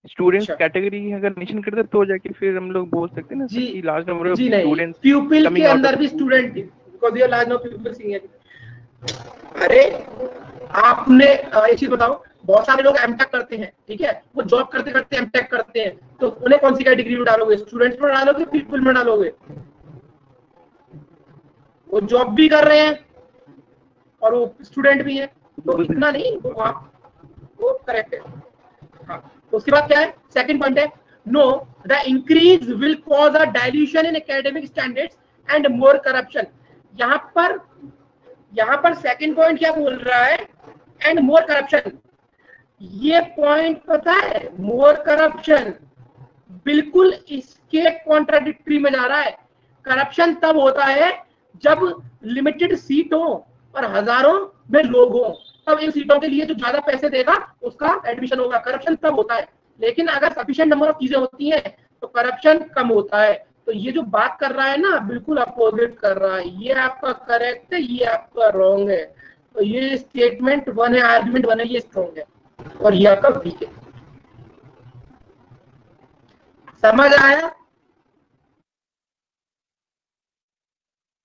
स्टूडेंट्स कैटेगरी अगर मेंशन करते तो जाके फिर हम लोग बोल सकते हैं ना कि लार्ज नंबर ऑफ स्टूडेंट्स, प्यूपिल के अंदर भी स्टूडेंट, बिकॉज़ ये large number of people seeing. अरे आपने एक चीज बताओ, बहुत सारे लोग एमटेक करते हैं, ठीक है, वो जॉब करते करते एमटेक करते हैं, तो उन्हें कौन सी कैटेगरी में डालोगे? स्टूडेंट्स में डालोगे, पीपल में डालोगे? वो जॉब भी कर रहे हैं और वो स्टूडेंट भी है, तो इतना नहीं, वो करेक्ट है। हाँ, तो उसके बाद क्या है? सेकंड पॉइंट है, know the increase will cause a dilution in academic standards and more corruption. यहाँ पर सेकंड पॉइंट क्या बोल रहा है? And more corruption. ये पॉइंट पता है, मोर करप्शन बिल्कुल इसके कॉन्ट्राडिक्टरी में जा रहा है। करप्शन तब होता है जब लिमिटेड सीट हो और हजारों में लोग हो, तब इन सीटों के लिए जो ज्यादा पैसे देगा उसका एडमिशन होगा, करप्शन तब होता है। लेकिन अगर सफिशिएंट नंबर ऑफ चीजें होती हैं तो करप्शन कम होता है। तो ये जो बात कर रहा है ना, बिल्कुल अपोजिट कर रहा है। ये आपका करेक्ट है, ये आपका रॉन्ग है। तो ये स्टेटमेंट 1 है, आर्गुमेंट 1 है, ये स्ट्रॉन्ग है और ये आपका वीक है। समझ आया?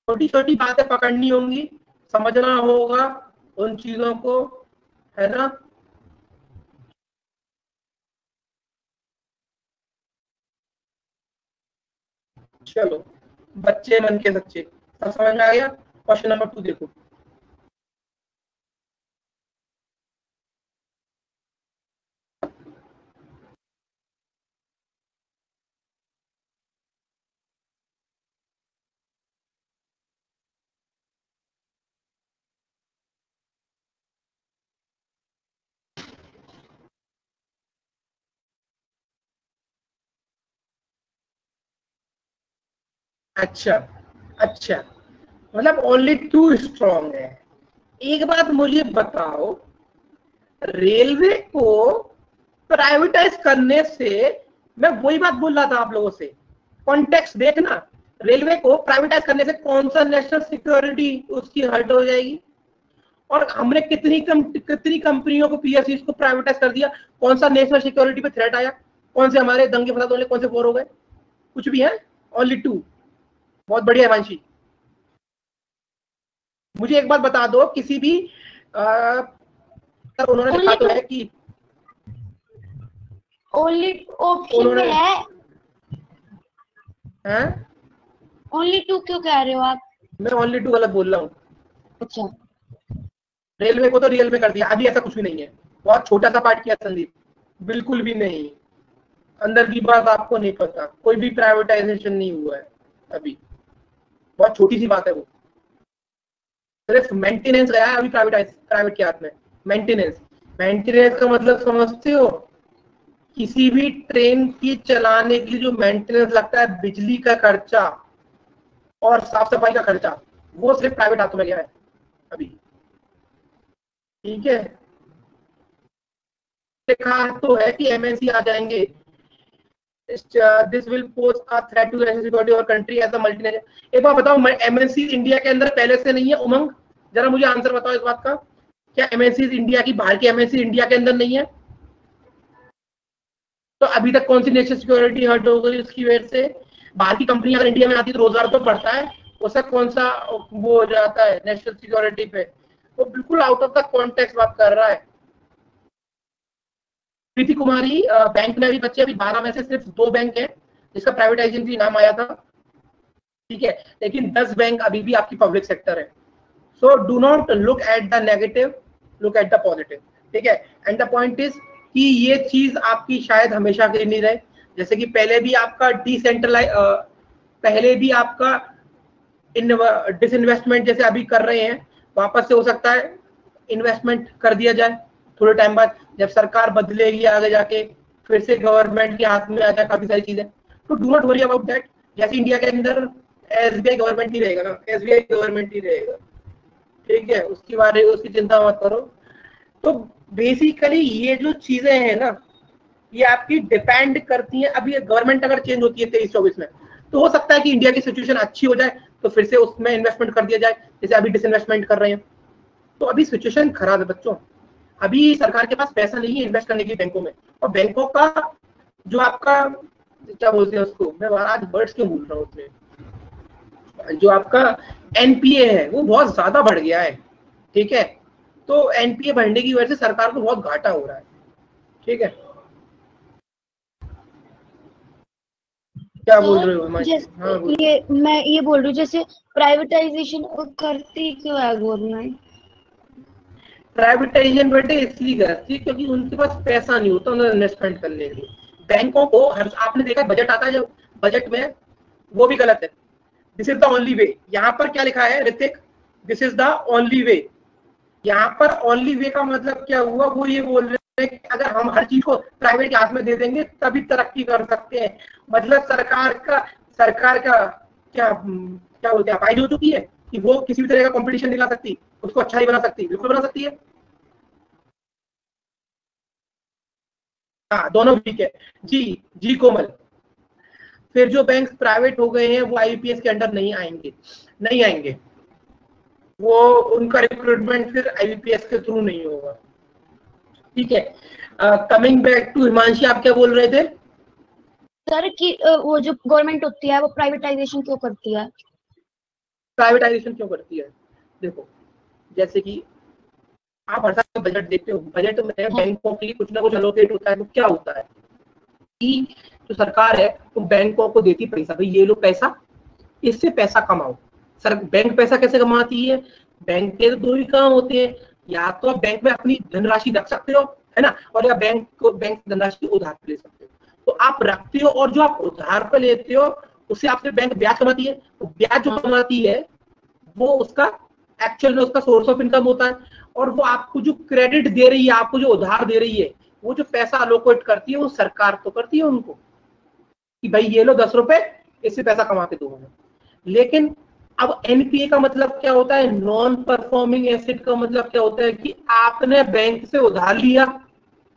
छोटी छोटी बातें पकड़नी होंगी, समझना होगा उन चीजों को, है ना? चलो बच्चे मन के सच्चे, सब समझ में आ गया? क्वेश्चन नंबर 2 देखो। अच्छा अच्छा, मतलब ओनली 2 स्ट्रॉन्ग है। एक बात मुझे बताओ, रेलवे को प्राइवेटाइज करने से, मैं वही बात बोल रहा था आप लोगों से, कॉन्टेक्स्ट देखना, रेलवे को प्राइवेटाइज करने से कौन सा नेशनल सिक्योरिटी उसकी हर्ट हो जाएगी? और हमने कितनी कंपनियों को, पीएसयू को प्राइवेटाइज कर दिया, कौन सा नेशनल सिक्योरिटी पे थ्रेट आया? कौन से हमारे दंगे फसाद होने, कौन से वॉर हो गए? कुछ भी है, ओनली 2। बहुत बढ़िया है मानसी। मुझे एक बात बता दो, किसी भी उन्होंने लिखा तो है कि ओनली ऑप्शन में है, ओनली 2 क्यों कह रहे हो आप? मैं ओनली 2 गलत बोल रहा हूँ। अच्छा, रेलवे को तो रियल में कर दिया, अभी ऐसा कुछ भी नहीं है, बहुत छोटा सा पार्ट किया संदीप, बिल्कुल भी नहीं। अंदर की बात आपको नहीं पता, कोई भी प्राइवेटाइजेशन नहीं हुआ है अभी, बहुत छोटी सी बात है वो। सिर्फ मेंटेनेंस गया है अभी प्राइवेट के हाथ में। मेंटेनेंस का मतलब समझते हो? किसी भी ट्रेन की चलाने के लिए जो मेंटेनेंस लगता है, बिजली का खर्चा और साफ सफाई का खर्चा, वो सिर्फ प्राइवेट हाथों में गया है अभी। ठीक है, लिखा तो है कि एमएनसी आ जाएंगे, this will pose a threat to national security और कंट्री एज अ मल्टीनेशनल। एक बार बताओ, एमएनसी इंडिया के अंदर पहले से नहीं है? उमंग जरा मुझे आंसर बताओ इस बात का, क्या एमएनसी इंडिया की, बाहर की एमएनसी इंडिया के अंदर नहीं है? तो अभी तक कौन सी नेशनल सिक्योरिटी हर्ट हो गई उसकी वजह से? बाहर की कंपनी अगर इंडिया में आती है तो रोजगार तो बढ़ता है, उसका कौन सा वो हो जाता है नेशनल सिक्योरिटी पे, वो बिल्कुल आउट ऑफ द कॉन्टेक्स्ट बात कर रहा है। प्रीति कुमारी, बैंक में अभी बच्चे, अभी 12 में से सिर्फ 2 बैंक है जिसका प्राइवेटाइजेशन भी नाम आया था, ठीक है, लेकिन 10 बैंक अभी भी आपकी पब्लिक सेक्टर है। So do not look at the negative, look at the positive, ठीक है। एंड द पॉइंट इज कि ये चीज आपकी शायद हमेशा के लिए नहीं रहे, जैसे कि पहले भी आपका पहले भी आपका डिसइन्वेस्टमेंट जैसे अभी कर रहे हैं, वापस से हो सकता है इन्वेस्टमेंट कर दिया जाए थोड़े टाइम बाद, जब सरकार बदलेगी आगे जाके फिर से गवर्नमेंट के हाथ में आ जाए काफी सारी चीजें। तो do not worry about that. जैसे इंडिया के अंदर SBI गवर्नमेंट ही रहेगा ना, SBI गवर्नमेंट ही रहेगा, ठीक है, उसकी चिंता मत करो। तो बेसिकली ये जो चीजें हैं ना, ये आपकी डिपेंड करती हैं। अभी गवर्नमेंट अगर चेंज होती है 23-24 में, तो हो सकता है कि इंडिया की सिचुएशन अच्छी हो जाए तो फिर से उसमें इन्वेस्टमेंट कर दिया जाए, जैसे अभी डिसइन्वेस्टमेंट कर रहे हैं। तो अभी सिचुएशन खराब है बच्चों, अभी सरकार के पास पैसा नहीं है इन्वेस्ट करने के बैंकों में, और बैंकों का जो आपका क्या बोलते हैं उसको, मैं आज वर्ड्स क्यों भूल रहा हूँ उसमें, जो आपका NPA है वो बहुत ज्यादा बढ़ गया है, ठीक है। तो NPA बढ़ने की वजह से सरकार को बहुत घाटा हो रहा है, ठीक है। क्या बोल रहे हो? हाँ, मैं ये बोल रही हूँ, जैसे प्राइवेटाइजेशन करती क्यों है गवर्नमेंट? प्राइवेटाइजेशन बेटे इसलिए करती है क्योंकि उनके पास पैसा नहीं होता उन्हें इन्वेस्टमेंट करने के लिए। बैंकों को आपने देखा बजट आता है जो बजट में, वो भी गलत है। This is the only way. यहाँ पर क्या लिखा है Hrithik? This is the only way. यहाँ पर ओनली वे का मतलब क्या हुआ? वो ये बोल रहे हैं कि अगर हम हर चीज को प्राइवेट के हाथ में दे देंगे तभी तरक्की कर सकते हैं। मतलब सरकार का क्या बोलते हैं, अपाइज हो चुकी है कि वो किसी भी तरह का कंपटीशन नहीं ला सकती, उसको अच्छा नहीं बना सकती। बिल्कुल बना सकती है, हाँ, दोनों ठीक है। जी कोमल, फिर जो बैंक प्राइवेट हो गए हैं वो IBPS के अंडर नहीं आएंगे, वो उनका रिक्रूटमेंट फिर IBPS के थ्रू नहीं होगा, ठीक है। कमिंग बैक टू हिमांशी, आप क्या बोल रहे थे? सर कि वो जो गवर्नमेंट होती है वो प्राइवेटाइजेशन क्यों करती है? देखो, जैसे कि आप हर साल बजट देखते हो, बजट में बैंकों के लिए कुछ ना कुछ एलोकेट होता है। तो क्या होता है कि जो सरकार है वो बैंकों को देती पैसा, भाई ये लो पैसा, इससे पैसा कमाओ। सर बैंक पैसा कैसे कमाती है? बैंक के तो 2 ही काम होते हैं, या तो आप बैंक में अपनी धनराशि रख सकते हो, है ना, और या बैंक धनराशि उधार पे ले सकते हो। तो आप रखते हो और जो आप उधार पे लेते हो उससे आपसे बैंक ब्याज कमाती है। तो ब्याज जो कमाती है वो उसका एक्चुअल में उसका सोर्स ऑफ इनकम होता है, और वो आपको जो क्रेडिट दे रही है, आपको जो उधार दे रही है, वो जो पैसा अलोकेट करती है वो सरकार तो करती है उनको कि भाई ये लो 10 रुपए, इससे पैसा कमा के दो। लेकिन अब NPA का मतलब क्या होता है? नॉन परफॉर्मिंग एसेट का मतलब क्या होता है कि आपने बैंक से उधार लिया,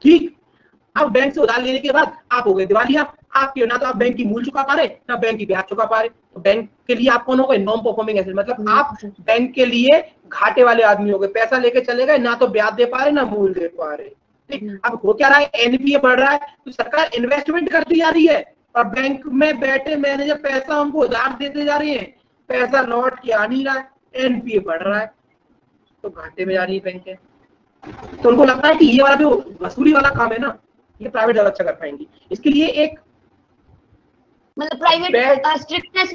ठीक, अब बैंक से उधार लेने के बाद आप हो गए दिवालिया, आपके ना तो आप बैंक की मूल चुका पा रहे ना बैंक की ब्याज चुका पा रहे। तो बैंक के लिए आप कौन हो गए? नॉन परफॉर्मिंग एसेट, मतलब आप बैंक के लिए घाटे वाले आदमी हो गए, पैसा लेके चले गए, ना तो ब्याज दे पा रहे ना मूल दे पा रहे, ठीक। अब हो क्या रहा है? NPA बढ़ रहा है तो सरकार इन्वेस्टमेंट करती जा रही है और बैंक में बैठे मैनेजर पैसा हमको उधार देते जा रहे हैं, पैसा लौट के आ नहीं रहा है, NPA बढ़ रहा है, तो घाटे में जा रही है बैंकें। तो उनको लगता है कि ये वाला जो वसूली वाला काम है ना, ये प्राइवेट ज्यादा अच्छा कर पाएंगी। इसके लिए एक मतलब प्राइवेट स्ट्रिक्टनेस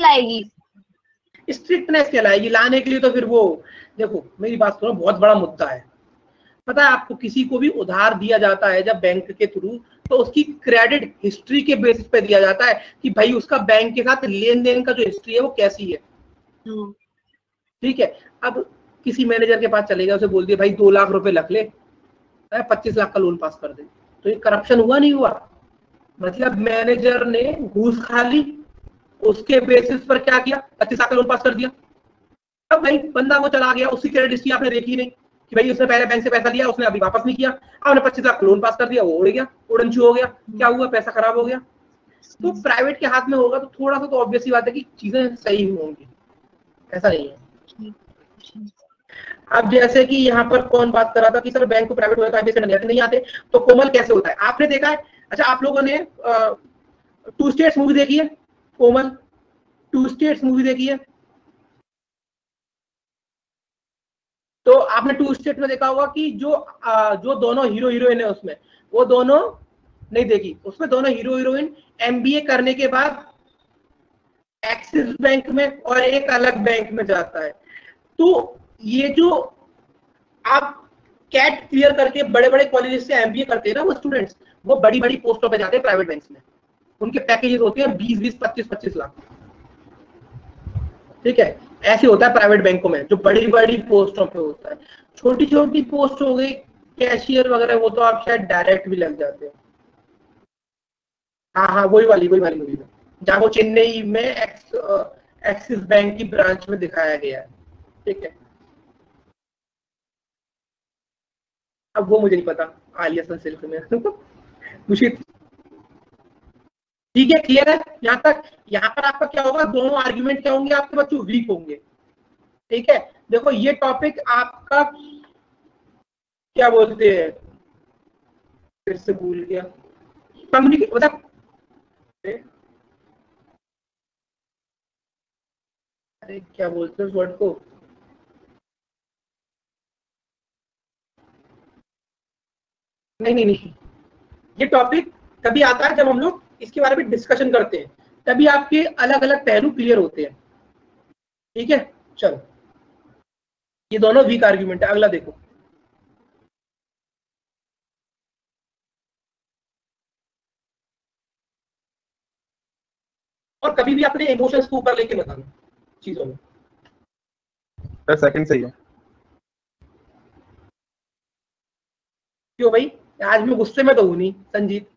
क्या लाएगी? लाने के लिए तो फिर वो देखो, मेरी बात सुनो, बहुत बड़ा मुद्दा है। पता है आपको, किसी को भी उधार दिया जाता है जब बैंक के थ्रू, तो उसकी क्रेडिट हिस्ट्री के बेसिस पे दिया जाता है कि भाई उसका बैंक के साथ लेन देन का जो हिस्ट्री है वो कैसी है, ठीक है। अब किसी मैनेजर के पास चलेगा, उसे बोल दिया भाई 2 लाख रुपए रख ले, 25 लाख का लोन पास कर दे, तो ये करप्शन हुआ नहीं हुआ? मतलब मैनेजर ने घूस खा ली, उसके बेसिस पर क्या किया? 25 लाख का लोन पास कर दिया। अब भाई बंदा वो चला गया, उसकी क्रेडिट हिस्ट्री आपने देखी नहीं कि भाई उसने पहले बैंक से पैसा लिया, उसने अभी वापस नहीं किया, आपने 25 लाख लोन पास कर दिया, वो उड़ गया, उड़नछू हो गया, क्या हुआ? पैसा खराब हो गया। तो प्राइवेट के हाथ में होगा तो थोड़ा सा तो ऑब्वियस ही बात है कि चीजें सही होंगी, ऐसा नहीं है। अब जैसे कि यहाँ पर कौन बात कर रहा था कि सर बैंक को प्राइवेट होता है नहीं आते, तो कोमल कैसे होता है? आपने देखा है? अच्छा, आप लोगों ने 2 स्टेट्स मूवी देखी है? कोमल, टू स्टेट्स मूवी देखी है? तो आपने टू स्टेट में देखा होगा कि जो दोनों हीरो हीरोइन है उसमें, वो दोनों नहीं देखी। उसमें दोनों हीरो हीरोइन एमबीए करने के बाद एक्सिस बैंक में और एक अलग बैंक में जाता है। तो ये जो आप कैट क्लियर करके बड़े बड़े कॉलेज से एमबीए करते हैं ना वो स्टूडेंट्स, वो बड़ी बड़ी पोस्टों पे जाते हैं प्राइवेट बैंक्स में। उनके पैकेजेस होते हैं 20-20, 25-25 लाख। ठीक है, ऐसे होता है प्राइवेट बैंकों में, जो बड़ी बड़ी पोस्टों पे होता है। छोटी छोटी पोस्ट हो गई कैशियर वगैरह, वो तो आप शायद डायरेक्ट भी लग जाते हैं। हाँ, वही वाली मूवी में जहाँ वो चेन्नई में एक्सिस बैंक की ब्रांच में दिखाया गया है। ठीक है, अब वो मुझे नहीं पता आलिया सनसिल्क में मुझे। ठीक है, क्लियर है यहाँ तक? यहाँ पर आपका क्या होगा, दोनों आर्ग्यूमेंट क्या होंगे आपके बच्चों, वीक होंगे। ठीक है, देखो ये टॉपिक आपका क्या बोलते हैं, फिर से भूल गया, कम्युनिकेट मतलब अरे क्या बोलते हैं उस वर्ड को, नहीं, ये टॉपिक तभी आता है जब हम लोग इसके बारे में डिस्कशन करते हैं, तभी आपके अलग अलग पहलू क्लियर होते हैं। ठीक है, चलो ये दोनों वीक आर्ग्यूमेंट है। अगला देखो, और कभी भी अपने इमोशंस को ऊपर लेके मत आना चीजों में। सेकंड सही है। क्यों भाई, आज मैं गुस्से में तो हूं नहीं संजीत,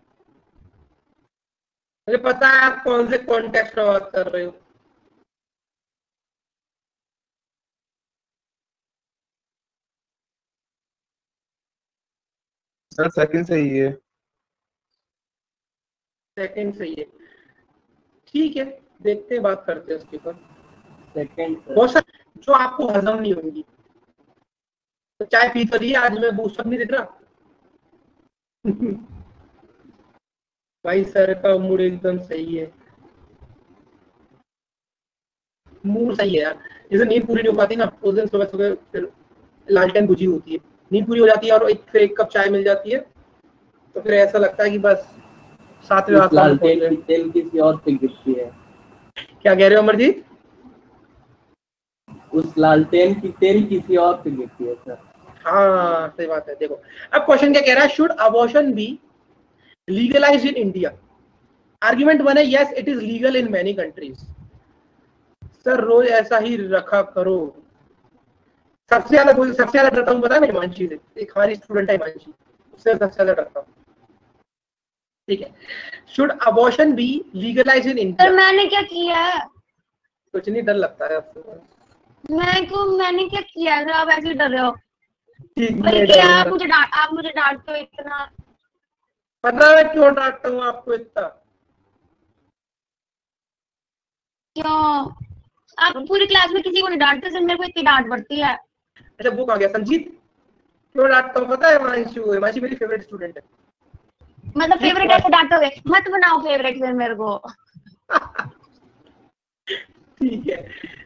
मुझे पता है आप कौन से कॉन्टेक्स्ट में बात कर रहे हो। सर सेकंड सही है। सेकंड सही है, ठीक है, देखते हैं, बात करते हैं उसके ऊपर। सेकंड बहुत सारे जो आपको हजम नहीं होंगी, तो चाय पी तो रही है, आज मैं बूस्टर नहीं दिख रहा भाई सर का मूड एकदम सही है, मूड सही है यार। जैसे नींद पूरी नहीं हो पाती ना, उस दिन सुबह सुबह फिर लालटेन बुझी होती है, नींद पूरी हो जाती है और फिर एक कप चाय मिल जाती है, तो फिर ऐसा लगता है कि बस साथ में लालटेन की तेल किसी और पे गिरती है। क्या कह रहे हो अमरजीत? उस लालटेन की तेल किसी और पे गिरती है सर। हाँ सही बात है। देखो अब क्वेश्चन क्या कह रहा है, should abortion be legalised in India? Argument one है yes it is legal in many countries. Sir रोज ऐसा ही रखा करो। सबसे ज्यादा डरता हूँ पता है मैं हिमांशी से, एक हमारी स्टूडेंट है हिमांशी, उससे सबसे ज्यादा डरता हूँ। ठीक है, should abortion be legalised in India? Sir मैंने क्या किया? कुछ नहीं, डर लगता है आपको। मैंने क्या किया है? आप ऐसे डर रहे हो? ठीक है, आप मुझे डांटते हो इतना। पता है क्यों डांटता हूँ आपको इतना? क्यों? आप पूरी क्लास में किसी को नहीं डांटते, सिर्फ मेरे को इतनी डांट पड़ती है। अच्छा वो कहाँ गया संजीत? क्यों डांटता हूँ पता है? हिमांशी मेरी फेवरेट स्टूडेंट है। मतलब फेवरेट ऐसे डांटोगे मत, बनाओ फेवरेट फिर मेरे को। ठीक है,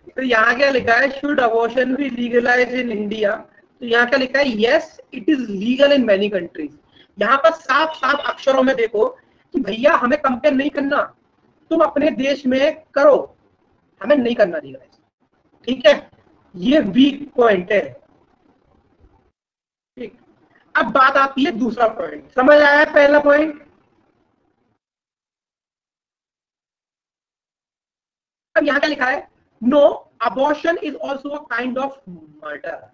तो यहाँ क्या लिखा है, should abortion be legalised in India? तो यहाँ क्या लिखा है, yes it is legal in many countries. यहाँ पर साफ साफ अक्षरों में देखो कि भैया हमें कंपेयर नहीं करना, तुम अपने देश में करो, हमें नहीं करना लीगलाइज। ठीक है, ये वीक पॉइंट है। ठीक, अब बात आती है दूसरा पॉइंट। समझ आया है पहला पॉइंट? अब यहाँ क्या लिखा है, no abortion is also a kind of murder.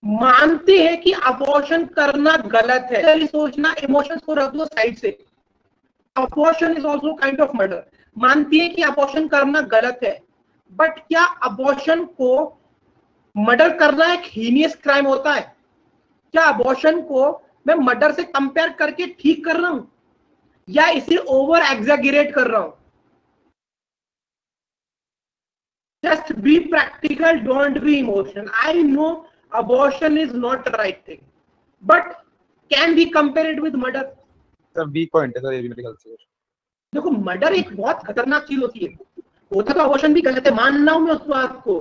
मानते हैं कि अबॉर्शन करना गलत है, सोचना, इमोशंस को रख दो साइड से। Abortion is also kind of murder. मानती है कि अबॉर्शन करना गलत है, बट क्या अबॉर्शन को मर्डर करना एक हीनियस क्राइम होता है? क्या अबॉर्शन को मैं मर्डर से कंपेयर करके ठीक कर रहा हूं या इसे ओवर एग्जैगरेट कर रहा हूं? Just be practical, don't be emotional. I know abortion is not the right thing, but can we compare it with murder? Sir weak point है सर, ये भी मेरे ख्याल से। देखो मर्डर एक बहुत खतरनाक चीज होती है, होता तो अबॉर्शन भी गलत है, मान रहा हूं मैं उस बात को,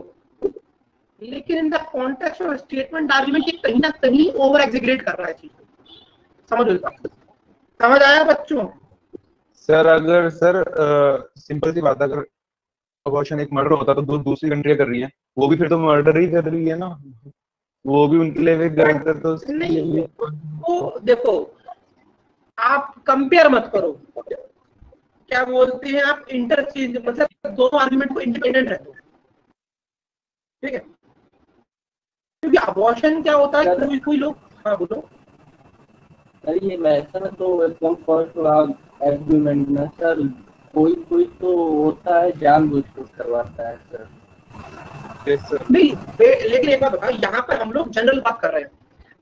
लेकिन in the context of statement argument ये कहीं ना कहीं ओवर एग्जीग्रेट कर रहा है चीज, समझ आया बच्चों? सर अगर सर सिंपल सी बात है, अगर अबॉर्शन एक मर्डर होता तो दूसरी कंट्री कर रही है, वो भी फिर तो मर्डर ही कर रही है ना, वो भी उनके लिए भी गलत है। तो नहीं, वो देखो आप कंपेयर मत करो, क्या बोलते हैं आप, इंटरचेंज, मतलब दोनों आर्गुमेंट को इंडिपेंडेंट रखो, ठीक है? क्योंकि अबॉर्शन क्या होता है, कोई लोग, हाँ बोलो। सर ये वैसा तो एकदम फर्स्ट आर्गुमेंट में सर, कोई तो होता है जानबूझकर करवाता है सर। नहीं लेकिन एक बात बताओ, यहाँ पर हम लोग जनरल बात कर रहे हैं,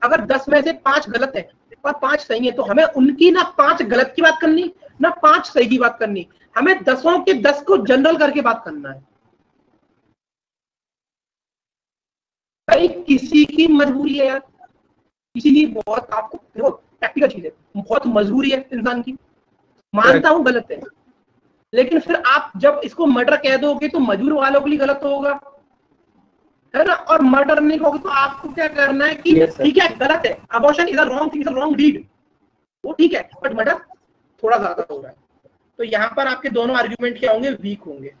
अगर 10 में से 5 गलत है और 5 सही है, तो हमें उनकी ना 5 गलत की बात करनी ना 5 सही की बात करनी, हमें 10 के 10 को जनरल करके बात करना है। भाई किसी की मजबूरी है यार, किसी की बहुत, आपको देखो प्रैक्टिकल चीज है, बहुत मजबूरी है इंसान की, मानता हूं गलत है, लेकिन फिर आप जब इसको मर्डर कह दोगे तो मजबूर वालों के लिए गलत होगा, है ना? और मर्डर नहीं कहोगे तो आपको क्या करना है कि ठीक है गलत है, abortion is a wrong thing, is a wrong deed, वो ठीक है, बट मर्डर थोड़ा ज्यादा हो रहा है। तो यहाँ पर आपके दोनों आर्ग्यूमेंट क्या होंगे, वीक होंगे।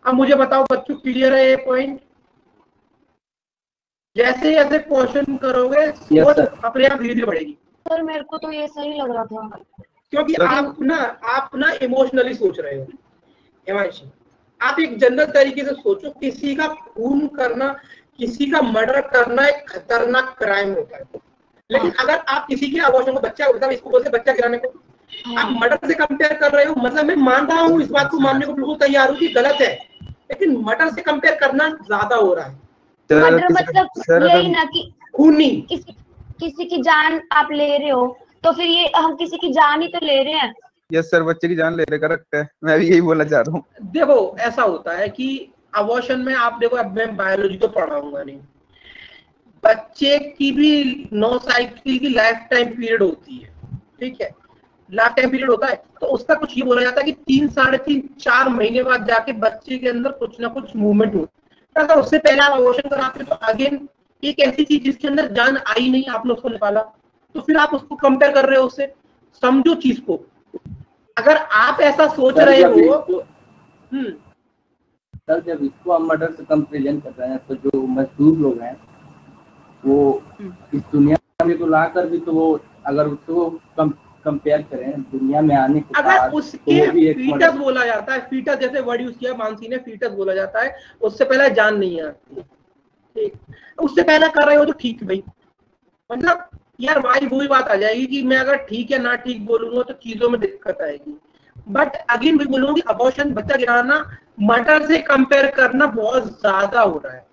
अब मुझे बताओ बच्चों, क्लियर है ये पॉइंट? जैसे जैसे क्वेश्चन करोगे सोच अपने आप धीरे धीरे बढ़ेगी। सर मेरे को तो ये सही लग रहा था, क्योंकि आप ना इमोशनली सोच रहे हो हिमांशी, आप एक जनरल तरीके से सोचो, किसी का खून करना, किसी का मर्डर करना एक खतरनाक क्राइम होता है, लेकिन अगर आप किसी के अबॉर्शन को, बच्चा मतलब इसको बोलते बच्चा गिराने को, आप मर्डर से कंपेयर कर रहे हो, मतलब मैं मान रहा हूँ, इस बात को मानने को बिल्कुल तैयार हूँ कि गलत है, लेकिन मर्डर से कंपेयर करना ज्यादा हो रहा है। मर्डर मतलब यही ना कि खूनी, किसी की जान आप ले रहे हो, तो फिर ये हम किसी की जान ही तो ले रहे हैं। यस सर, बच्चे की जान ले रहे, करेक्ट है, मैं भी यही बोलना चाह रहा हूँ। देखो ऐसा होता है कि अबॉर्शन में आप देखो, अब मैं बायोलॉजी तो पढ़ाऊंगा नहीं, बच्चे की भी 9 साइकिल की लाइफ टाइम पीरियड होती है, ठीक है, लाइफ टाइम पीरियड होता है, तो उसका कुछ ये बोला जाता है कि 3, 3.5, 4 महीने बाद जाके बच्चे के अंदर कुछ ना कुछ मूवमेंट होती है। अगर उससे पहले आप अबॉर्शन कराते तो अगेन एक ऐसी चीज जिसके अंदर जान आई नहीं, आपने उसको निकाला, तो फिर आप उसको कंपेयर कर रहे हो उससे, समझो चीज को। अगर आप ऐसा सोच रहे हो, सर जब इसको हम मर्डर से कंपेरिजन कर रहे हैं, तो जो मजदूर लोग हैं वो इस दुनिया में को लाकर भी, तो वो अगर उसको कंपेयर करें दुनिया में आने के अगर बाद, उसके तो भी फीटस बोला जाता है, फीटस जैसे वर्ड यूज किया मानसी ने, फीटस बोला जाता है, उससे पहले जान नहीं आती, ठीक, उससे पहले कर रहे हो तो ठीक भाई, मतलब यार भाई वही बात आ जाएगी कि मैं अगर ठीक या ना ठीक बोलूंगा तो चीजों में दिक्कत आएगी। बट अगेन भी बोलूंगा कि अबॉर्शन, बच्चा गिराना, मर्डर से कंपेयर करना बहुत ज्यादा हो रहा है,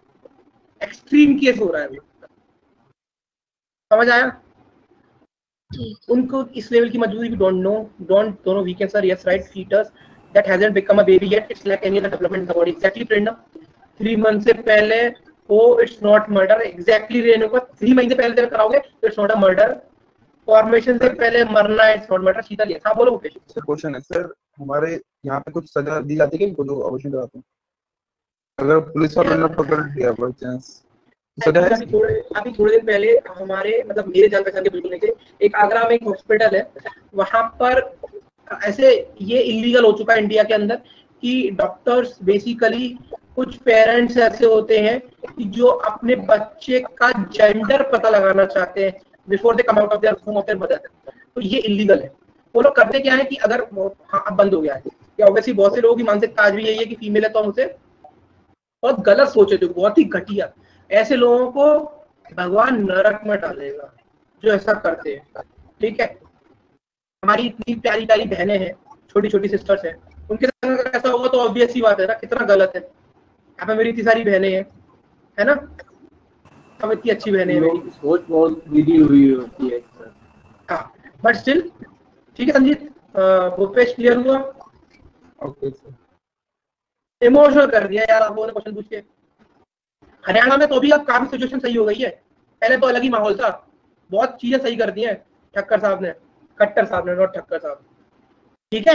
एक्सट्रीम केस हो रहा है, समझ आया? उनको इस लेवल की मजबूरी भी don't know we can sir yes right, foetus that hasn't become a baby yet, it's like any other development in the body, exactly Prerna, 3 month से पहले हो, it's not murder, exactly Renuka 3 महीने पहले जब कराओगे तो it's not a murder, formation से पहले मरना इट्स नॉट मर्डर। सीधा लिया, हाँ बोलो। सर क्वेश्चन है सर, हमारे यहाँ पे कुछ सजा दी जाती है कि जो अबॉर्शन कराते हैं, अगर पुलिस वालों ने पकड़ लिया बाय चांस, सजा है? अभी थोड़े दिन पहले हमारे, मतलब मेरे जान पहचान के बिल्कुल नहीं थे, एक आगरा में एक हॉस्पिटल है, वहां पर ऐसे ये इलीगल हो चुका है इंडिया के अंदर कि डॉक्टर्स बेसिकली, कुछ पेरेंट्स ऐसे होते हैं कि जो अपने बच्चे का जेंडर पता लगाना चाहते हैं before they come out of their home of their mother, तो ये इलीगल है। वो लोग करते क्या है कि अगर, हाँ अब बंद हो गया है, या ऑब्वियसली बहुत से लोगों की मानसिकता आज भी यही है कि फीमेल है तो हम उसे बहुत गलत सोचे थे, बहुत ही घटिया, ऐसे लोगों को भगवान नरक में डालेगा जो ऐसा करते हैं, ठीक है? हमारी इतनी प्यारी प्यारी बहनें हैं, छोटी छोटी सिस्टर्स हैं, उनके साथ अगर ऐसा होगा तो ऑब्वियस सी बात है ना, कितना गलत है। यहाँ पे मेरी इतनी सारी बहनें हैं, है ना, सब इतनी अच्छी बहनें हैं, मेरी सोच बहुत विधि हुई होती है सर। हाँ बट स्टिल ठीक है। संजीत, भूपेश क्लियर हुआ? Okay sir. इमोशनल कर दिया यार आप लोगों ने क्वेश्चन पूछ के। हरियाणा में तो भी अब काफी सिचुएशन सही हो गई है, पहले तो अलग ही माहौल था, बहुत चीजें सही कर दी हैं ठक्कर साहब ने, खट्टर साहब ने, नॉट ठक्कर साहब, ठीक है?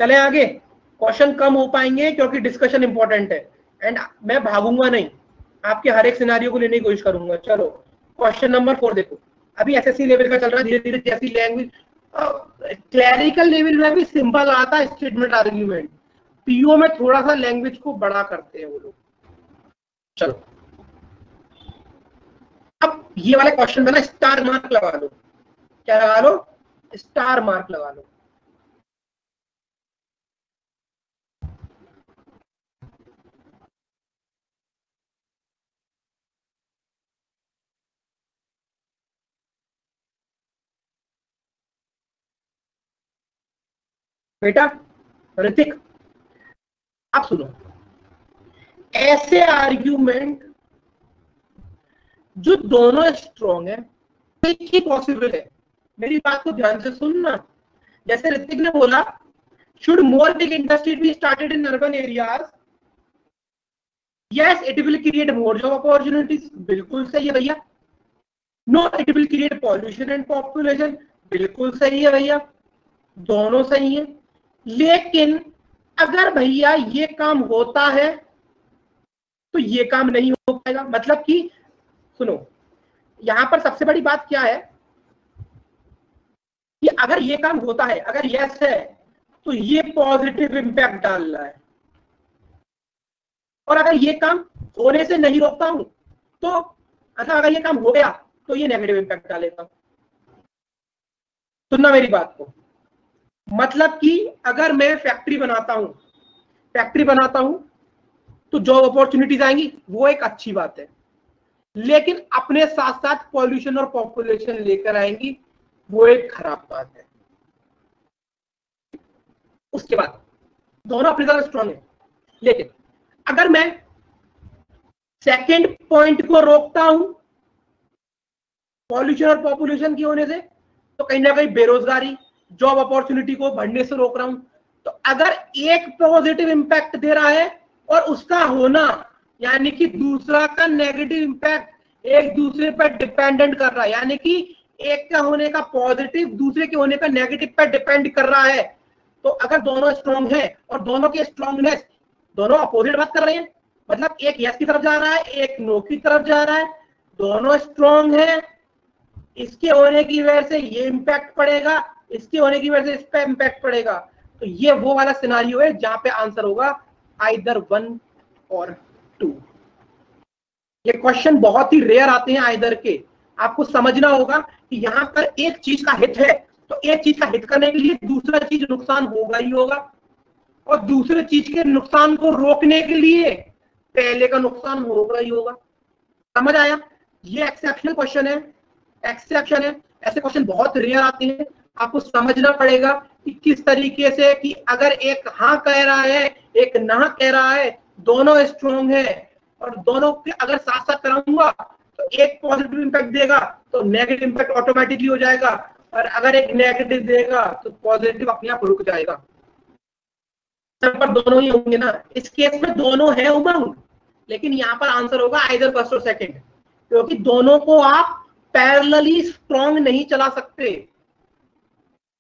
चले आगे, क्वेश्चन कम हो पाएंगे क्योंकि डिस्कशन इंपॉर्टेंट है एंड मैं भागूंगा नहीं, आपके हर एक सिनेरियो को लेने की कोशिश करूंगा। चलो क्वेश्चन नंबर 4 देखो, अभी एसएससी लेवल का चल रहा है, धीरे धीरे जैसी लैंग्वेज क्लैरिकल लेवल में भी सिंपल आता है स्टेटमेंट आर्ग्यूमेंट, पीओ में थोड़ा सा लैंग्वेज को बड़ा करते हैं वो लोग। चलो अब ये वाले क्वेश्चन में ना स्टार मार्क लगा लो, क्या लगा लो? स्टार मार्क लगा लो। बेटा ऋतिक आप सुनो, ऐसे आर्ग्यूमेंट जो दोनों स्ट्रॉन्ग है एक ही पॉसिबल है। मेरी बात को ध्यान से सुनना। जैसे ऋतिक ने बोला should more big industry be started in urban areas, yes it will create more job opportunities, बिल्कुल सही है भैया। No it will create pollution and population, बिल्कुल सही है भैया, दोनों सही है। लेकिन अगर भैया ये काम होता है तो ये काम नहीं हो पाएगा। मतलब कि सुनो, यहां पर सबसे बड़ी बात क्या है कि अगर ये काम होता है, अगर यस है तो ये पॉजिटिव इंपैक्ट डाल रहा है, और अगर ये काम होने से नहीं रोकता हूं तो अच्छा अगर ये काम हो गया तो ये नेगेटिव इंपैक्ट डालेगा। सुनना मेरी बात को, मतलब कि अगर मैं फैक्ट्री बनाता हूं तो जॉब अपॉर्चुनिटीज आएंगी, वो एक अच्छी बात है, लेकिन अपने साथ साथ पॉल्यूशन और पॉपुलेशन लेकर आएंगी, वो एक खराब बात है। उसके बाद दोनों अपनी तरह स्ट्रॉन्ग है, लेकिन अगर मैं सेकंड पॉइंट को रोकता हूं पॉल्यूशन और पॉपुलेशन की होने से, तो कहीं ना कहीं बेरोजगारी, जॉब अपॉर्चुनिटी को बढ़ने से रोक रहा हूं। तो अगर एक पॉजिटिव इंपैक्ट दे रहा है और उसका होना यानी कि दूसरा का नेगेटिव इम्पैक्ट एक दूसरे पर डिपेंडेंट कर रहा है, यानी कि एक का होने का पॉजिटिव दूसरे के होने का नेगेटिव पर डिपेंड कर रहा है, तो अगर दोनों स्ट्रॉन्ग है और दोनों की स्ट्रॉन्गनेस दोनों अपोजिट बात कर रहे हैं, मतलब एक यस की तरफ जा रहा है एक नो की तरफ जा रहा है, दोनों स्ट्रॉन्ग है, इसके होने की वजह से ये इम्पैक्ट पड़ेगा, इसके होने की वजह से इस पे इम्पैक्ट पड़ेगा, तो ये वो वाला सिनेरियो है जहां पे आंसर होगा आइदर 1 और 2। ये क्वेश्चन बहुत ही रेयर आते हैं आइदर के। आपको समझना होगा कि यहाँ पर एक चीज का हित है, तो एक चीज का हित करने के लिए दूसरा चीज नुकसान होगा ही होगा, और दूसरे चीज के नुकसान को रोकने के लिए पहले का नुकसान होगा ही होगा। समझ आया? ये एक्सेप्शनल क्वेश्चन है, एक्सेप्शन है, ऐसे क्वेश्चन बहुत रेयर आते हैं। आपको समझना पड़ेगा कि किस तरीके से, कि अगर एक हाँ कह रहा है एक ना कह रहा है, दोनों स्ट्रॉन्ग है और दोनों के अगर साथ साथ कराऊंगा तो एक पॉजिटिव इंपैक्ट देगा तो नेगेटिव इंपैक्ट ऑटोमेटिकली हो जाएगा, और अगर एक नेगेटिव देगा तो पॉजिटिव अपने आप रुक जाएगा। पर दोनों ही होंगे ना, इस केस में दोनों है उमंग, लेकिन यहाँ पर आंसर होगा आइदर फर्स्ट और सेकंड, क्योंकि दोनों को आप पैरेलली स्ट्रॉन्ग नहीं चला सकते,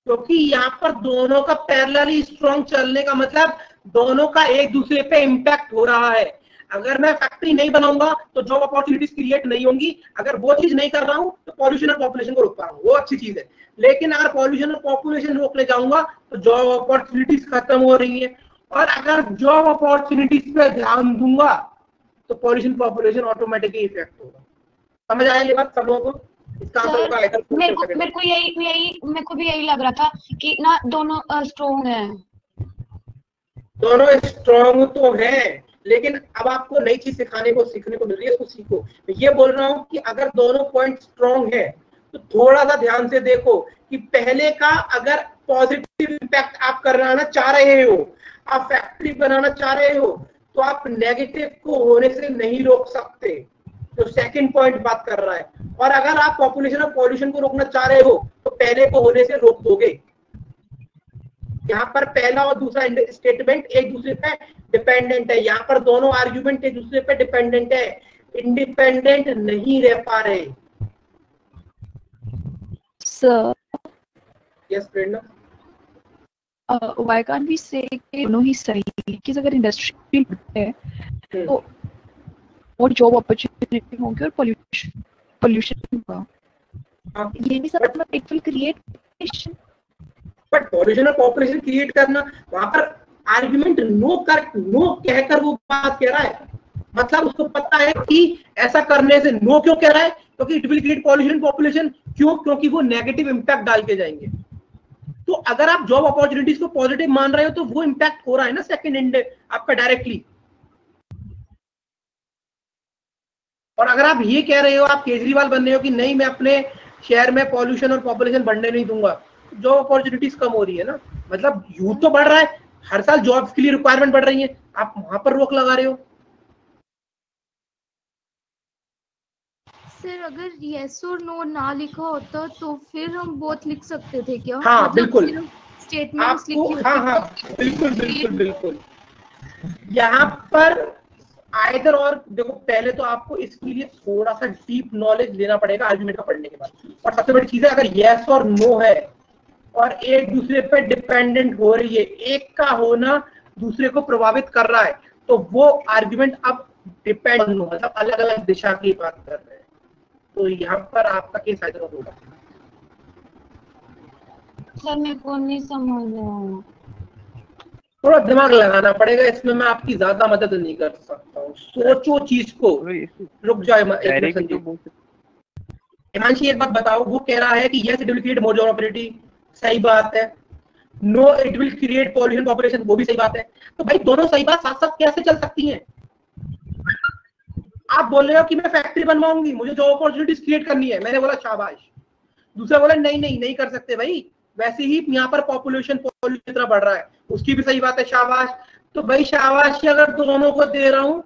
क्योंकि यहाँ पर दोनों का पैरेलली स्ट्रॉन्ग चलने का मतलब दोनों का एक दूसरे पे इम्पैक्ट हो रहा है। अगर मैं फैक्ट्री नहीं बनाऊंगा तो जॉब अपॉर्चुनिटीज क्रिएट नहीं होंगी, अगर वो चीज नहीं कर रहा हूं तो पॉल्यूशन और पॉपुलेशन को रोक पा रहा हूं, वो अच्छी चीज है। लेकिन अगर पॉल्यूशन और पॉपुलेशन रोकने जाऊंगा तो जॉब अपॉर्चुनिटीज खत्म हो रही है, और अगर जॉब अपॉर्चुनिटीज पे ध्यान दूंगा तो पॉल्यूशन पॉपुलेशन ऑटोमेटिकली इफेक्ट होगा। समझ आया ये बात सब लोगों को? इसका आंसर होगा आइदर। मेरे को भी यही लग रहा था कि ना दोनों स्ट्रॉन्ग है। दोनों स्ट्रॉन्ग तो है, लेकिन अब आपको नई चीज सीखने को मिल रही है, उसको सीखो। मैं ये बोल रहा हूँ कि अगर दोनों पॉइंट स्ट्रॉन्ग है तो थोड़ा सा ध्यान से देखो कि पहले का अगर पॉजिटिव इम्पैक्ट आप करना चाह रहे हो, आप फैक्ट्री बनाना चाह रहे हो, तो आप नेगेटिव को होने से नहीं रोक सकते, जो सेकंड पॉइंट बात कर रहा है। और अगर आप पॉपुलेशन और पॉल्यूशन को रोकना चाह रहे हो तो पहले को होने से रोक दोगे। यहाँ पर पहला और दूसरा स्टेटमेंट एक दूसरे पे डिपेंडेंट है, यहाँ पर दोनों आर्ग्यूमेंट एक दूसरे पे डिपेंडेंट है, इंडिपेंडेंट नहीं रह पा रहे। Sir yes Prerna. Why can't we say कि दोनों ही सही है कि अगर इंडस्ट्री है तो और जॉब अपॉर्चुनिटी होंगी और पोल्यूशन होगा, ये भी सब it will create pollution. But pollution और पॉपुलेशन क्रिएट करना, वहां पर आर्गुमेंट नो कहकर वो बात कह रहा है, मतलब उसको पता है कि ऐसा करने से नो क्यों कह रहा है, क्योंकि it will create pollution population. क्यों? क्योंकि वो नेगेटिव इंपैक्ट डाल के जाएंगे। तो अगर आप जॉब अपॉर्चुनिटीज को पॉजिटिव मान रहे हो तो वो इंपैक्ट हो रहा है ना सेकंड हैंड आपका डायरेक्टली। और अगर आप ये कह रहे हो, आप केजरीवाल बन रहे हो कि नहीं मैं अपने शहर में पॉल्यूशन और पॉपुलेशन बढ़ने नहीं दूंगा, जॉब अपॉर्चुनिटीज कम हो रही है ना, मतलब यूथ तो बढ़ रहा है, हर साल जॉब्स के लिए रिक्वायरमेंट बढ़ रही है, आप वहां पर रोक लगा रहे हो। सर अगर यस और नो ना लिखा होता तो फिर हम बोथ लिख सकते थे क्या? हाँ मतलब बिल्कुल, स्टेटमेंट्स लिखी होती। हाँ बिल्कुल बिल्कुल बिल्कुल। यहाँ पर आइदर और देखो, पहले तो आपको इसके लिए थोड़ा सा डीप नॉलेज लेना पड़ेगा आर्गुमेंट का पढ़ने के बाद। और सबसे बड़ी चीज है, अगर यस और नो है और एक दूसरे पे डिपेंडेंट हो रही है, एक का होना दूसरे को प्रभावित कर रहा है, तो वो आर्गुमेंट अब डिपेंड मतलब अलग अलग दिशा की बात कर रहे हैं। तो यहाँ पर आपका केस आइदर और होगा। सर मेरे को नहीं समझ रहा, थोड़ा दिमाग लगाना पड़ेगा इसमें, मैं आपकी ज्यादा मदद नहीं कर सकता हूँ। सोचो चीज को, रुक जाए हिमांशी एक बात बताओ, वो कह रहा है कि yes it will create more job opportunity, सही बात है। No it will create pollution population, वो भी सही बात है। तो भाई दोनों सही बात साथ साथ कैसे चल सकती हैं? आप बोल रहे हो कि मैं फैक्ट्री बनवाऊंगी, मुझे जॉब अपॉर्चुनिटीज क्रिएट करनी है, मैंने बोला शाबाश। दूसरा बोला नहीं कर सकते भाई, वैसे ही यहाँ पर पॉपुलेशन इतना बढ़ रहा है, उसकी भी सही बात है, शाबाश। तो भाई शाबाश अगर दोनों को दे रहा हूँ,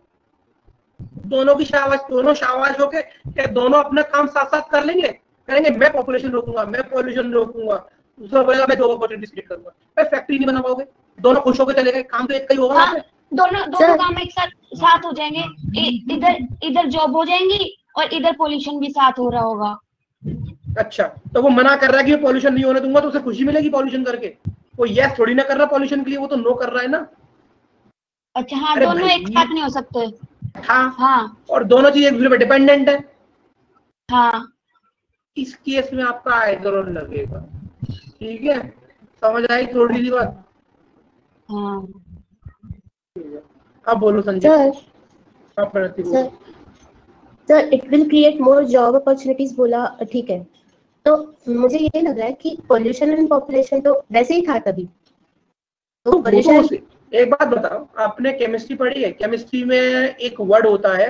दोनों की शाबाश, दोनों शाबाश होके क्या दोनों अपना काम साथ साथ कर लेंगे? कहेंगे मैं पॉपुलेशन रोकूंगा, मैं पॉल्यूशन रोकूंगा, दूसरा बोलेगा मैं जॉब अपॉर्चुनिटीज क्रिएट करूंगा। भाई फैक्ट्री नहीं बना पाओगे, दोनों खुश होकर चले गए, काम तो एक का ही होगा। हाँ, दोनों काम एक साथ हो जाएंगे, इधर जॉब हो जाएंगी और इधर पोल्यूशन भी साथ हो रहा होगा। अच्छा, तो वो मना कर रहा है कि पॉल्यूशन नहीं होने दूंगा, तो उसे खुशी मिलेगी पॉल्यूशन करके? वो यस थोड़ी ना कर रहा पॉल्यूशन के लिए, वो तो नो कर रहा है ना। अच्छा हाँ, दोनों एक साथ नहीं हो सकते। हाँ, और दोनों चीज एक दूसरे पे डिपेंडेंट है। हाँ, इस केस में आपका आइदर और लगेगा। ठीक है, समझ आई थोड़ी सी बात? हाँ। अब बोलो Sanjay. Sir it will create more job opportunities बोला, ठीक है, तो मुझे ये लग रहा है कि पॉल्यूशन एंड पॉपुलेशन तो वैसे ही था तभी, तो पॉल्यूशन। एक बात बताओ, आपने केमिस्ट्री पढ़ी है? केमिस्ट्री में एक वर्ड होता है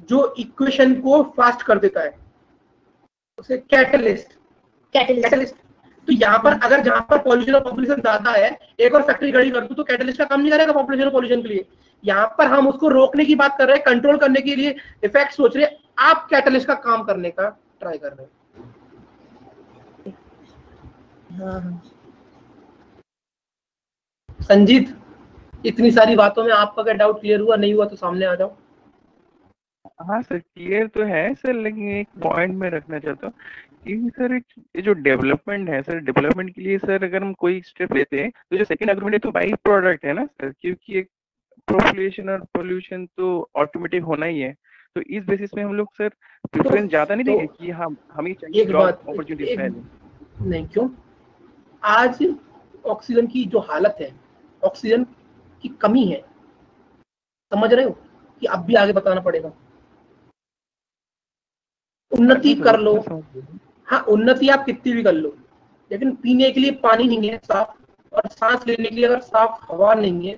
जो इक्वेशन को फास्ट कर देता है, उसे कैटलिस्ट। तो यहाँ पर अगर जहाँ पर पॉल्यूशन और पॉपुलेशन ज्यादा है, एक और फैक्ट्री खड़ी कर दूं तो कैटलिस्ट का काम नहीं करेगा पॉपुलेशन और पॉल्यूशन के लिए। यहाँ पर हम उसको रोकने की बात कर रहे हैं, कंट्रोल करने के लिए इफेक्ट सोच रहे हैं, आप कैटलिस्ट का काम करने का ट्राई कर रहे हैं। हाँ। संजीत, इतनी सारी बातों में आपका क्या डाउट क्लियर हुआ? नहीं हुआ तो सामने आ जाओ। हाँ सर, क्लियर तो है सर, लेकिन एक पॉइंट में रखना चाहता हूँ कि सर ये जो डेवलपमेंट है सर, डेवलपमेंट के लिए सर अगर हम कोई स्टेप लेते हैं तो जो सेकंड आर्गुमेंट है तो बाई प्रोडक्ट है ना सर, क्योंकि एक पॉपुलेशन और पोल्यूशन तो ऑटोमेटिक होना ही है। तो इस बेसिस में हम लोग सर प्रेफरेंस ज्यादा नहीं देंगे कि हाँ हमें चाहिए जॉब अपॉर्चुनिटीज पहले। नहीं, क्यों? आज ऑक्सीजन की जो हालत है, ऑक्सीजन की कमी है, समझ रहे हो कि अब भी आगे बताना पड़ेगा। उन्नति कर लो, हाँ उन्नति आप कितनी भी कर लो, लेकिन पीने के लिए पानी नहीं है साफ, और सांस लेने के लिए अगर साफ हवा नहीं है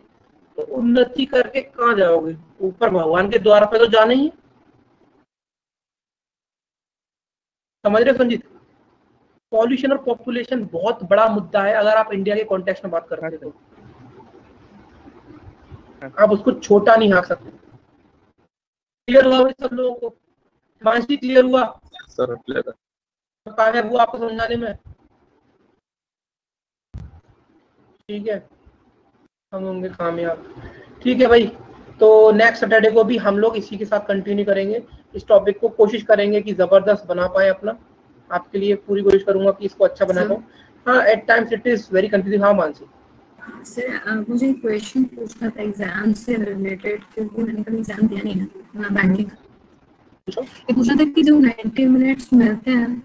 तो उन्नति करके कहाँ जाओगे? ऊपर भगवान के द्वार पे तो जाना ही है। समझ रहे हो संजीत? पॉल्यूशन और पॉपुलेशन बहुत बड़ा मुद्दा है अगर आप इंडिया के कॉन्टेक्स्ट में बात कर रहे हैं तो। आप उसको छोटा नहीं हाँक सकते। क्लियर हुआ सब लोगों को? मानसी क्लियर हुआ? सर क्लियर है। कामयाब हुआ आपको समझाने में? ठीक है, हम होंगे कामयाब। ठीक है भाई, तो नेक्स्ट सैटरडे को भी हम लोग इसी के साथ कंटिन्यू करेंगे इस टॉपिक को। कोशिश करेंगे कि जबरदस्त बना पाए अपना, आपके लिए पूरी कोशिश करूंगा कि इसको अच्छा बना पाऊं। हाँ, at times it is very confusing. हाँ मानसी। सर मुझे एक क्वेश्चन पूछना था एग्जाम से रिलेटेड, क्योंकि मैंने कभी एग्जाम दिया नहीं ना बैंकिंग। ये पूछना था कि जो 90 मिनट्स मिलते हैं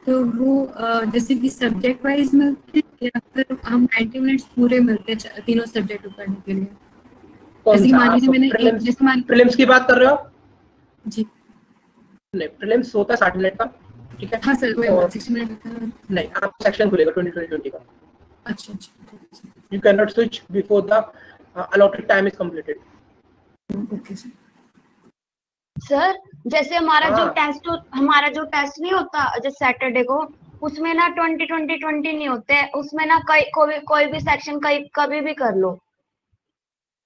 तो वो जैसे कि सब्जेक्ट वाइज मिलते हैं या फिर हम 90 मिनट्स पूरे मिलते हैं तीनों सब्जेक्ट करने के लिए? कौन जैसे कि सा? मान लीजिए आप मैंने प्रीलिम्स जैसे मान प्रीलिम्स की बात कर रहे हो आप? जी नहीं, प्रीलिम्स होता है 60 मिनट का, ठीक है। हाँ सर वही और 60 मिनट का। नहीं, आप सेक्शन खुलेगा 2020 का। अच्छा अच्छा You cannot switch before the allotted time is completed. Okay sir. Sir जैसे हमारा जो हाँ। टेस्ट नहीं होता जैसे सैटरडे को, उसमें ना 20 नहीं होते, उसमें ना कोई भी सेक्शन कभी भी कर लो।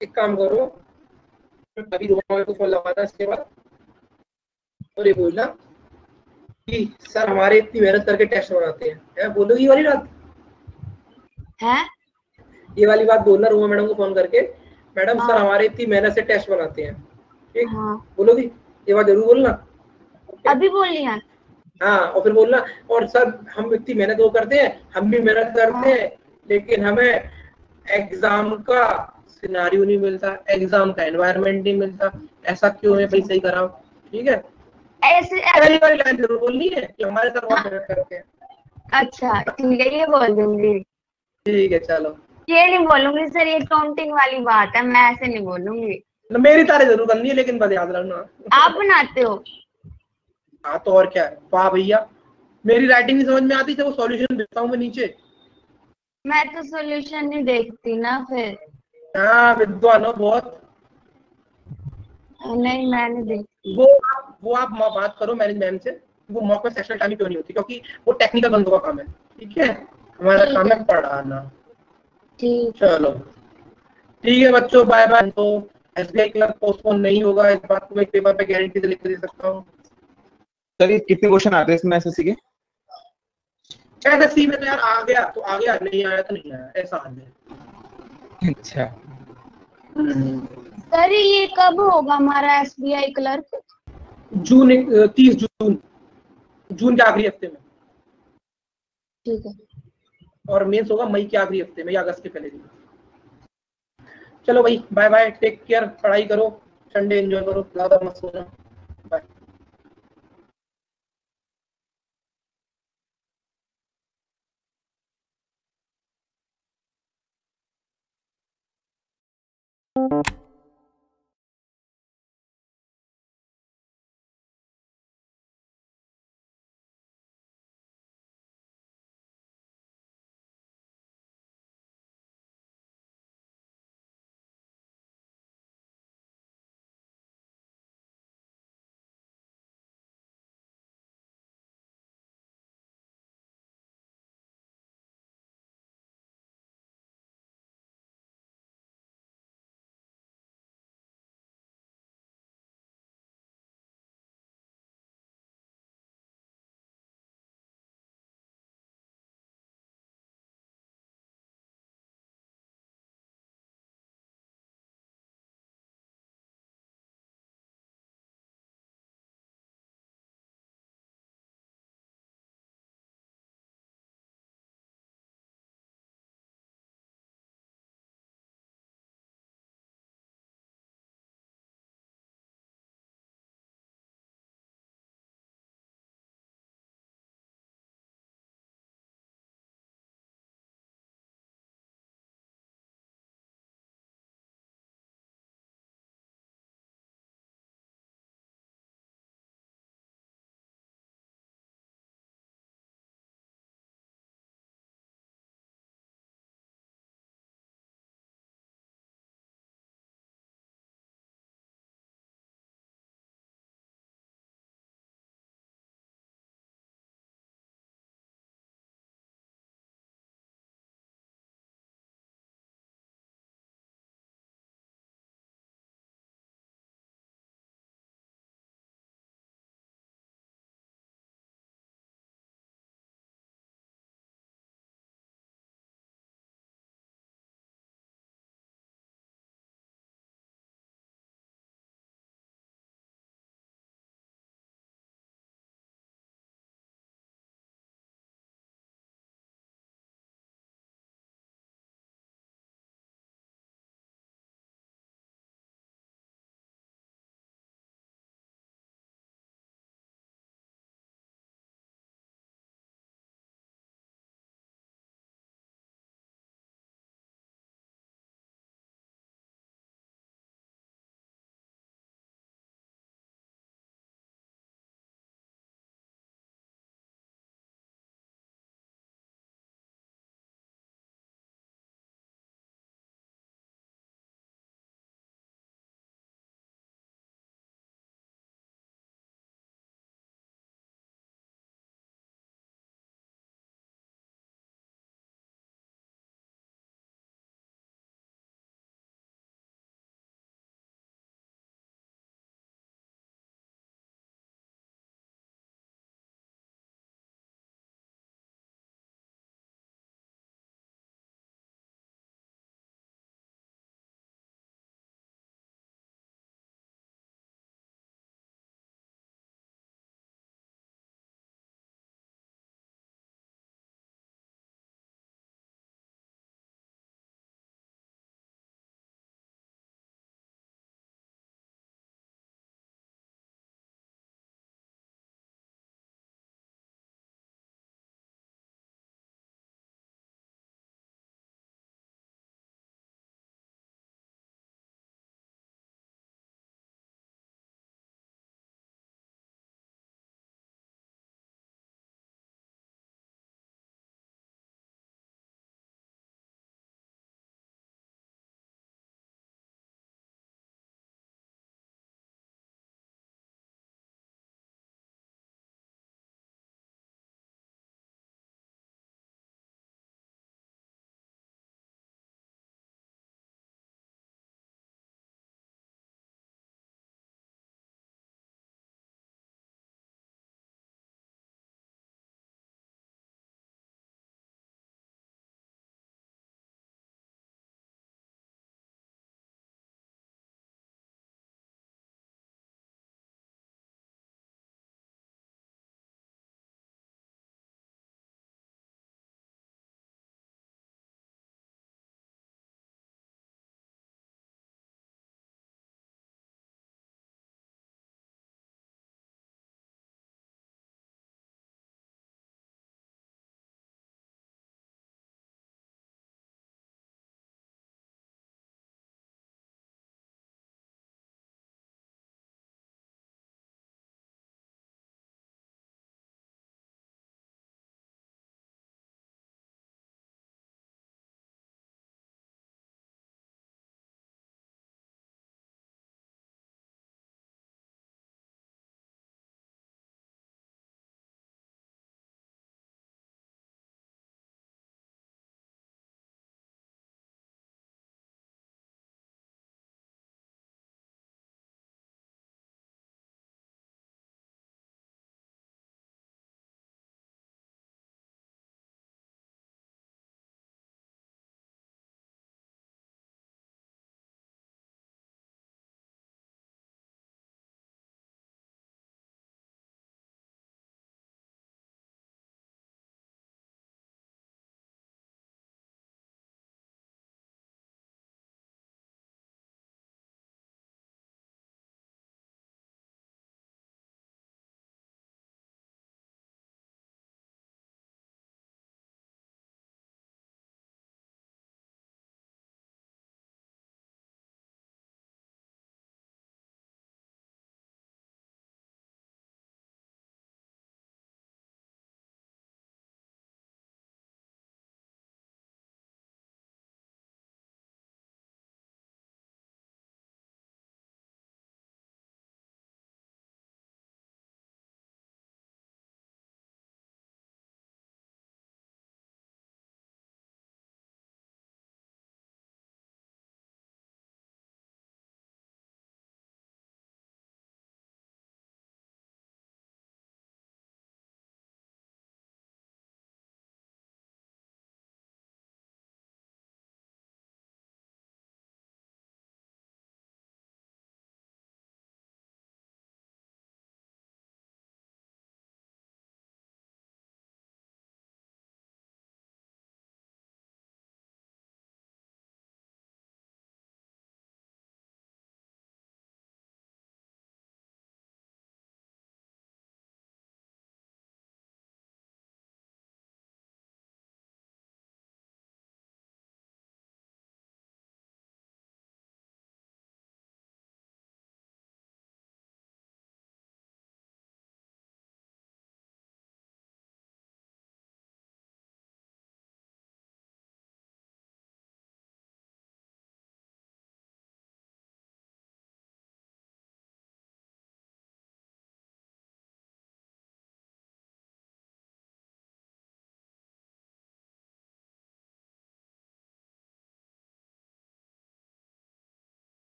एक काम करो, अभी दोबारा को फोन लगाना इसके बाद और ये बोलना कि सर हमारे इतनी मेहनत करके टेस्ट बनाते हैं, बोलोगी ये वाली बात है? ये वाली बात बोलना रूमा मैडम को फोन करके, मैडम सर हाँ हमारे इतनी मेहनत से टेस्ट बनाते हैं, ठीक? हाँ बोलोगी ये बात जरूर बोलना। अभी बोलनी है। हाँ, और फिर बोलना और सर हम इतनी मेहनत वो करते हैं, हम भी मेहनत करते हैं, लेकिन हमें एग्जाम का सिनारियो नहीं मिलता, एग्जाम का एनवायरनमेंट नहीं मिलता, ऐसा क्यों है भाई, सही कराओ, ठीक है। ऐसे पहली वाली लाइन जरूर बोलनी है कि हमारे सर बहुत मेहनत करते हैं। अच्छा ठीक है, ये बोल दूंगी। ठीक है चलो। ये नहीं बोलूंगी सर, ये काउंटिंग वाली बात है, मैं ऐसे नहीं बोलूंगी। मेरी तारीफ जरूर करनी है, लेकिन बस याद रखना आप बनाते हो। हाँ तो और क्या है, वाह भैया, मेरी राइटिंग नहीं समझ में आती जब वो सॉल्यूशन देता हूँ मैं नीचे। मैं तो सॉल्यूशन नहीं देखती ना फिर। हाँ विद्वान हो बहुत। नहीं मैं नहीं देखती। वो आप बात करो मैनेज मैम से, वो मॉक में सेक्शनल टाइम क्यों नहीं होती, क्योंकि वो टेक्निकल बंदों का काम है, ठीक है, हमारा ठीक काम है। है पढ़ाना। ठीक चलो ठीक है बच्चों, बाय बाय। तो एसबीआई क्लर्क पोस्टपोन नहीं होगा, इस बात को मैं पेपर पे गारंटी से लिख के दे सकता हूँ। सर ये कितने क्वेश्चन आते हैं इसमें एसएससी के? एसएससी में तो यार आ गया तो आ गया, नहीं आया तो नहीं आया, ऐसा हाल है। अच्छा सर ये कब होगा हमारा एसबीआई क्लर्क? जून 30 जून के आखिरी हफ्ते में। ठीक है। और मेंस होगा मई के आखिरी हफ्ते में या अगस्त के पहले दिन। चलो भाई बाय बाय, टेक केयर, पढ़ाई करो, संडे एंजॉय करो, ज्यादा मत सोना, बाय।